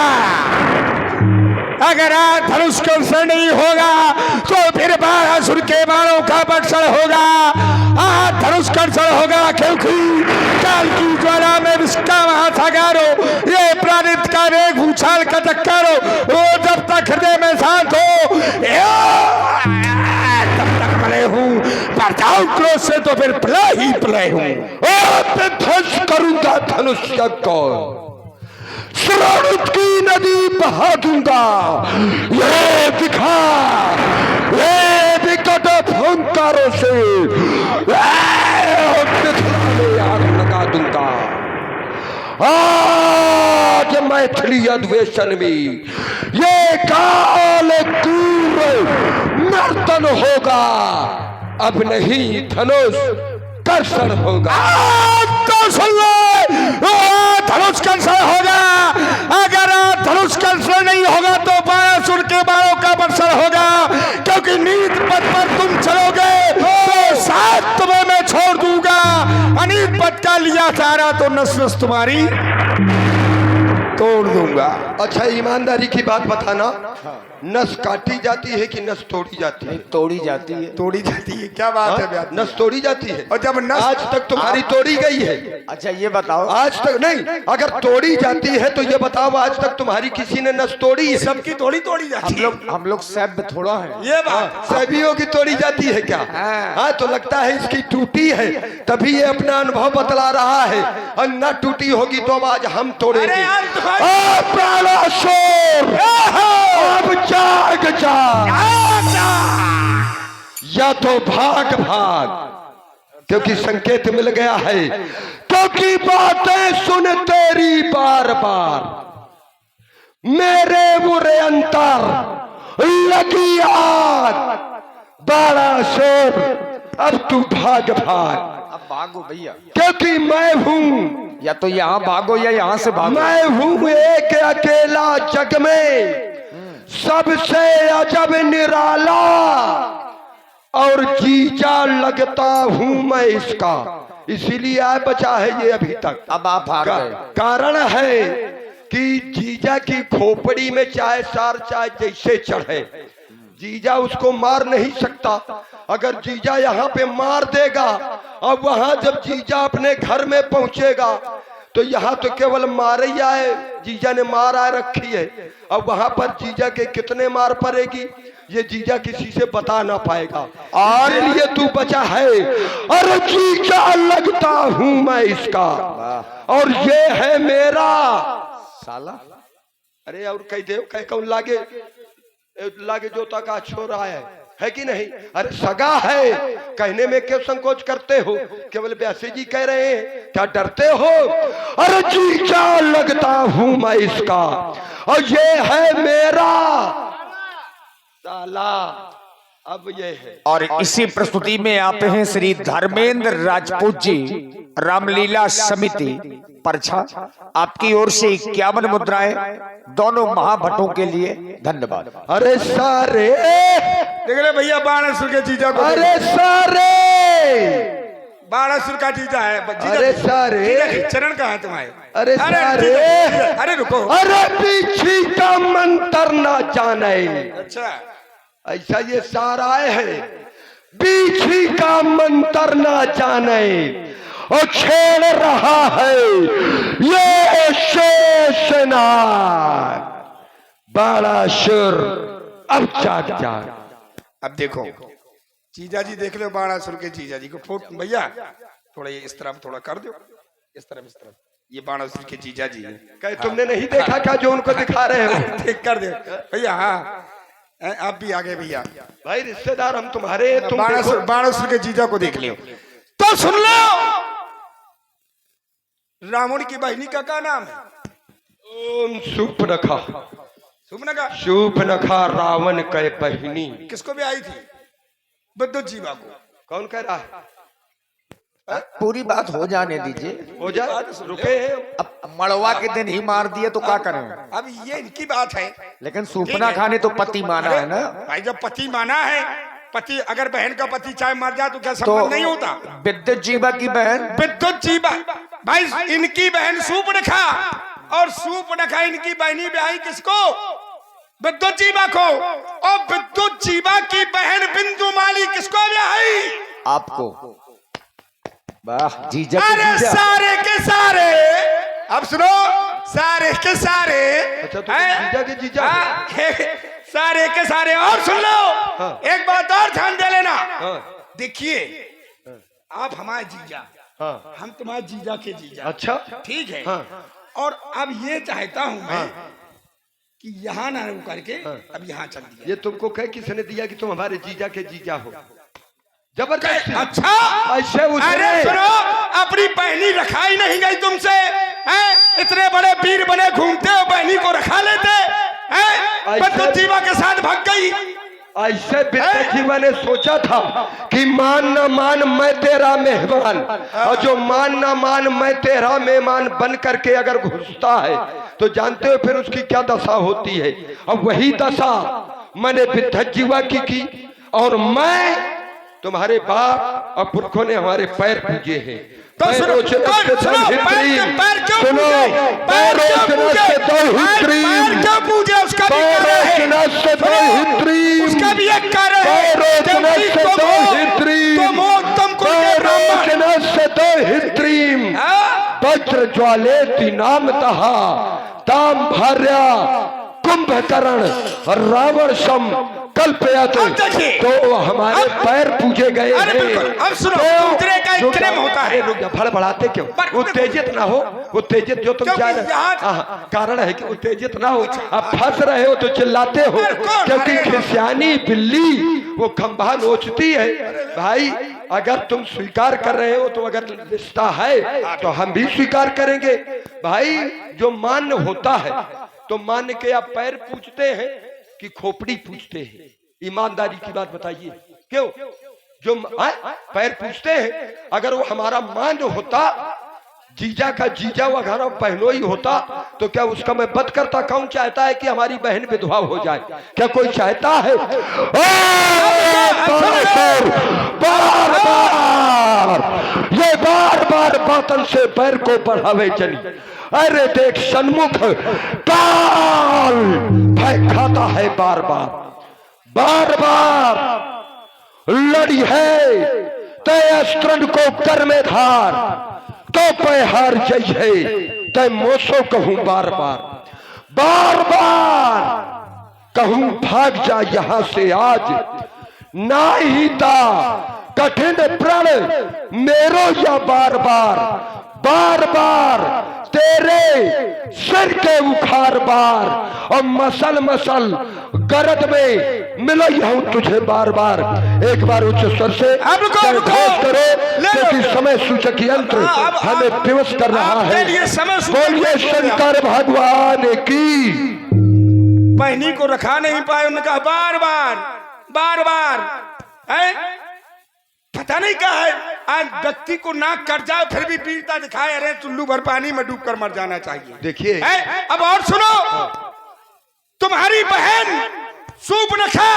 अगर धनुष कर्षण नहीं होगा तो फिर बाणासुर के बाणों का वर्षण होगा। धनुष कर्षण होगा क्योंकि काल की ज्वाला में विष्का महासागर हो, ये प्राणित का वेग भूचाल का चक्कर हो, वो जब तक हृदय में शांत हो तब तक भले हूँ, पर जाऊं क्रोध से तो फिर प्रलय ही प्रलय हूँ। ध्वंस करूंगा धनुष्य को, श्रावण की नदी बहा दूंगा। ये दिखा, ये विकट फंकारों से आग लगा दूंगा। आज मैथिली अधिवेशन में ये काल क्रूर नर्तन होगा, अब नहीं धनुष कर्षण होगा। तो सुन लो, धनुष कर्षण होगा। अगर धनुष कर्षण नहीं होगा तो बाणासुर के बाणों का वर्षण होगा, क्योंकि नीत पथ पर तुम चलोगे तो साथ तुम्हें मैं छोड़ दूंगा। अनीत पथ का लिया सारा तो नस नस तुम्हारी तोड़ दूंगा। अच्छा ईमानदारी की बात बताना, नस काटी जाती है कि नस तोड़ी जाती है? तोड़ी जाती है। तोड़ी जाती है, क्या बात है ब्याह? नस तोड़ी जाती है। और जब नस आज तक तुम्हारी तोड़ी गई है? अच्छा ये बताओ, आज तक नहीं, अगर तोड़ी जाती है तो ये बताओ आज तक तुम्हारी किसी ने नस तोड़ी है? सबकी तोड़ी जाती है। हम लोग सभ्य थोड़ा है। ये बात सभियों की तोड़ी जाती है क्या? हाँ, तो लगता है इसकी टूटी है, तभी ये अपना अनुभव बतला रहा है। और न टूटी होगी तो अब आज हम तोड़ेंगे। प्राणासुर अब जाग जा, या तो भाग भाग, क्योंकि संकेत मिल गया है, क्योंकि बातें सुन तेरी बार बार मेरे बुरे अंतर लगी आग। बाणासुर अब तू भाग भाग। अब भागो भैया, क्योंकि मैं हूं, या तो यहाँ भागो या यहाँ से भागो। मैं हूं एक अकेला जग में सबसे अजब निराला, और जीजा लगता हूं मैं इसका, इसीलिए आ बचा है ये अभी तक। अब आप हार गए। कारण है कि जीजा की खोपड़ी में चाहे सार चाहे जैसे चढ़े, जीजा उसको मार नहीं सकता। अगर जीजा यहाँ पे मार देगा और वहां जब जीजा अपने घर में पहुंचेगा तो यहाँ तो केवल मार ही आए, जीजा ने मार आ रखी है। अब वहां पर जीजा के कितने मार पड़ेगी ये जीजा किसी से बता ना पाएगा, और लिए तू बचा है। अरे जीजा लगता हूं मैं इसका, और ये है मेरा साला। अरे और कह दे, कह कौन लागे लागे जोता का छोरा है कि नहीं? अरे सगा है, कहने में क्यों संकोच करते हो? केवल व्यासी जी कह रहे हैं, क्या डरते हो? अरे जीजा लगता हूं मैं इसका, और ये है मेरा साला। अब ये है, और इसी प्रस्तुति में आते हैं श्री धर्मेंद्र राजपूत जी, रामलीला समिति परछा। आपकी ओर से 51 मुद्राएं दोनों महाभट्टों के लिए, धन्यवाद। अरे सारे देख ले भैया बाणासुर के जीजा को। अरे सारे बाणासुर का जीजा है। अरे सारे चरण कहाँ है तुम्हारे? अरे सारे अरे रुको, अरे पीछी का मंत्र ना जाने। अच्छा ऐसा ये सारा है, बीछी का मंत्र ना जाने और छेड़ रहा है ये शेषनाग। बाणासुर अब जाग जाग। अब देखो जीजा जी, देख लो बाणासुर के जीजा जी को। फोट भैया थोड़ा ये इस तरफ थोड़ा कर दो, इस तरफ इस तरफ। ये बाणासुर के जीजा जी है। कहीं तुमने नहीं देखा क्या जो उनको दिखा रहे हो? देख कर दे भैया। हाँ आप भी आगे भैया। भाई रिश्तेदार हम तुम्हारे, तुम बाणासुर के जीजा को देख लियो तो सुन लो। रावण की बहनी का क्या नाम है? ओम सुपनखा। सुपनखा? सुपनखा रावण के बहनी। किसको भी आई थी? बुद्ध जीवा को। कौन कह रहा है? पूरी बात हो जाने दीजिए। हो जाए, रुके हैं। अब मड़वा के दिन ही मार दिए तो क्या करें? अब ये इनकी बात है। लेकिन सूपना खाने तो पति माना है ना। भाई जब पति माना है, पति अगर बहन का पति चाहे मर जाए तो क्या तो संबंध नहीं होता? विद्युत जीवा की बहन, विद्युत जीवा, भाई इनकी बहन सूपनखा, और सूपनखा इनकी बहनी ब्याही किसको? विद्युत जीवा को। और विद्युत जीवा की बहन बिंदु माली किसको ब्याही? आपको। वाह जीजा अरे के जीजा। सारे के सारे, अब सुनो, सारे के सारे, अच्छा, तो हैं? जीजा के जीजा। हाँ, सारे के सारे। और सुन लो, हाँ। एक बात और ध्यान दे लेना। हाँ। देखिए, आप हमारे जीजा, हाँ। हम तुम्हारे जीजा के जीजा। अच्छा, ठीक है। हाँ। और अब ये चाहता हूं मैं कि यहाँ ना रुक करके हाँ। अब यहाँ चल दिया। ये तुमको कह किसने दिया कि तुम हमारे जीजा के जीजा हो? जबरदस्ती। अच्छा, ऐसे उसने- अरे सुनो, अपनी बहनी रखाई नहीं गई तुमसे, हैं? इतने बड़े वीर बने घूमते हो, बहनी को रखा लेते हैं? विद्युत जीवा के साथ भाग गई। ऐसे विद्युत जीवा ने सोचा था कि मान न मान मैं तेरा मेहमान, और जो मान न मान मैं तेरा मेहमान बन करके अगर घुसता है तो जानते हो फिर उसकी क्या दशा होती है। अब वही दशा मैंने विद्युत जीवा की और मैं तुम्हारे बाप और पुरखों ने हमारे पैर पूजे हैं। तो सुनो, पैर क्यों पूजे? पैर क्यों पूजे? उसका भी कर रहे हैं, उसका भी एक कर रहे हैं। वज्र ज्वालेति नामतः ताम भार्या कुंभकर्ण रावण सम कल्पयत। अब देखिए, तो हमारे पैर पूजे गए अरे हैं। बिल्कुल। अब सुनो, उतरे का इतने में होता है। रुक जा, फड़फड़ाते क्यों? उत्तेजित ना हो, उत्तेजित जो तुम क्योंकि चाह रहे यहाँ- कारण है कि उत्तेजित ना हो। आप फंस रहे हो तो चिल्लाते हो, बिल्कुल। क्योंकि अरे खिसियानी बिल्ली वो खंभा नोचती है। भाई अगर तुम स्वीकार कर रहे हो तो अगर रिश्ता है तो हम भी स्वीकार करेंगे। भाई जो मान्य होता है तो मान्य के आप पैर पूछते हैं कि खोपड़ी पूछते हैं? ईमानदारी की बात बताइए, क्यों? जो पैर पूछते हैं, अगर वो हमारा मान्य होता, जीजा का जीजा वगैरह बहनों ही होता, तो क्या उसका मैं बद करता? कौन चाहता है कि हमारी बहन विधवा हो जाए? क्या कोई चाहता है? बार बार ये बार बार बातन से पैर को बढ़ावे चली। अरे देख सन्मुख काल भय खाता है, बार बार बार बार लड़ी है तय अस्त्र को कर में धार, तो पे हार जई है तय मोसो कहूं बार बार, बार बार कहूं भाग जा यहां से आज, ना ही ता कठिन प्रण मेरो या बार बार, बार बार तेरे सिर के उखार बार, और मसल मसल गरद में मिलो हूं तुझे बार बार। एक बार उच्च स्वर से घोष करो, क्योंकि समय सूचक यंत्र हमें विवश कर रहा है। बोलिए शंकर भगवान की। बहनी को रखा नहीं पाए, उन्होंने कहा बार बार बार बार, है? पता नहीं क्या है, आज व्यक्ति को नाक कट जाए फिर भी पीड़ता दिखाए, अरे चुल्लू भर पानी में डूब कर मर जाना चाहिए। देखिए, अब और सुनो, तुम्हारी बहन सूपनखा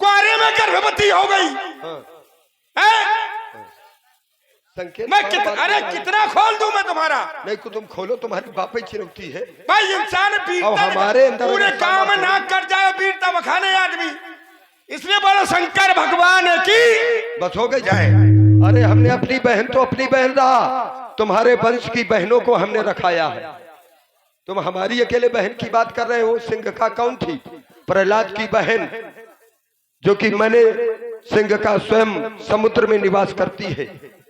कुआरे में गर्भवती हो गई। संकेत मैं अरे कितना खोल दूं मैं तुम्हारा? नहीं को तुम खोलो, तुम्हारी बापें चिरौती है। भाई इंसान पीड़ता, अब हमारे अंदर पूरे गांव में नाक कट जाए पीड़ता बखाने आदमी, इसलिए बोलो शंकर भगवान की। बस हो गई जाए। अरे हमने अपनी बहन तो अपनी बहन रहा, तुम्हारे वंश की बहनों को हमने रखाया है। तुम हमारी अकेले बहन की बात कर रहे हो। सिंह का कौन थी? प्रहलाद की बहन, जो कि मैंने सिंह का स्वयं समुद्र में निवास करती है।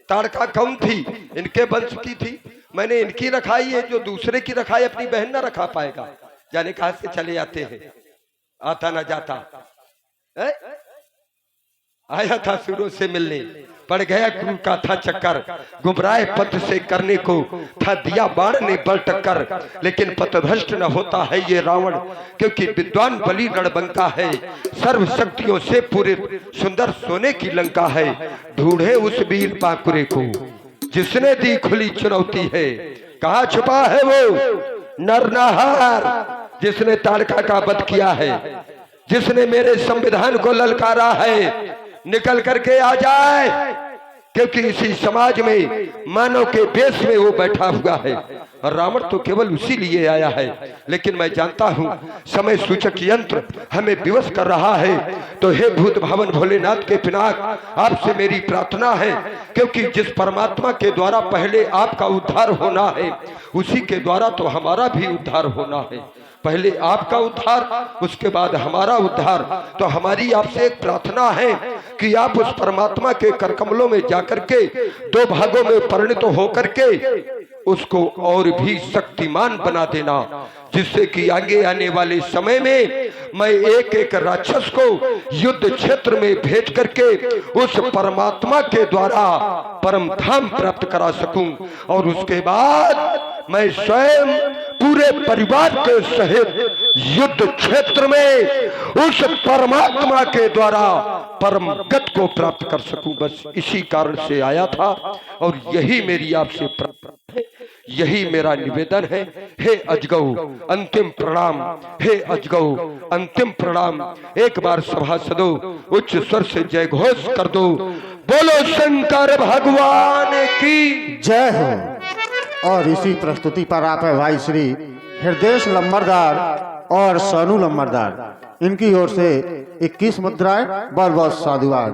ताड़का कौन थी? इनके वंश की थी, मैंने इनकी रखाई है। जो दूसरे की रखाई अपनी बहन ना रखा पाएगा। जाने कहां से चले जाते हैं, आता ना जाता। आया था सूरज से मिलने, पड़ गया गुरु का था चक्कर, गुमराह पथ से करने को था दिया बाण ने बल टक्कर। लेकिन पथभ्रष्ट न होता है ये रावण, क्योंकि विद्वान बलि रणबंका है। सर्व शक्तियों से पूरे सुंदर सोने की लंका है। ढूंढे उस वीर पाकुरे को जिसने दी खुली चुनौती है। कहाँ छुपा है वो नरनाहार जिसने ताड़का का वध किया है, जिसने मेरे संविधान को ललकारा है। निकल करके आ जाए, क्योंकि इसी समाज में मानव के वेश में वो बैठा हुआ है। और रावण तो केवल उसी लिए आया है। लेकिन मैं जानता हूं समय सूचक यंत्र हमें विवश कर रहा है। तो हे भूत भावन भोलेनाथ के पिनाक, आपसे मेरी प्रार्थना है, क्योंकि जिस परमात्मा के द्वारा पहले आपका उद्धार होना है, उसी के द्वारा तो हमारा भी उद्धार होना है। पहले आपका उद्धार, उसके बाद हमारा उद्धार। तो हमारी आपसे एक प्रार्थना है कि आप उस परमात्मा के करकमलों में जाकर के 2 भागों में परिणत होकर के उसको और भी शक्तिमान बना देना, जिससे कि आगे आने वाले समय में मैं एक एक राक्षस को युद्ध क्षेत्र में भेज करके उस परमात्मा के द्वारा परम धाम प्राप्त करा सकूं। और उसके बाद मैं स्वयं पूरे परिवार के सहित युद्ध क्षेत्र में उस परमात्मा के द्वारा परम गति को प्राप्त कर सकूं। बस इसी कारण से आया था और यही मेरी आपसे प्रार्थना है, यही मेरा निवेदन है। हे अजगौ अंतिम प्रणाम, हे अजगौ अंतिम प्रणाम। एक बार सभासदों उच्च स्वर से जय घोष कर दो। बोलो शंकर भगवान की जय हो। और इसी प्रस्तुति पर आप है भाई श्री हृदय लंबरदार और सोनू लंबरदार, इनकी ओर से 21 मुद्राएं। बहुत बहुत साधुवाद।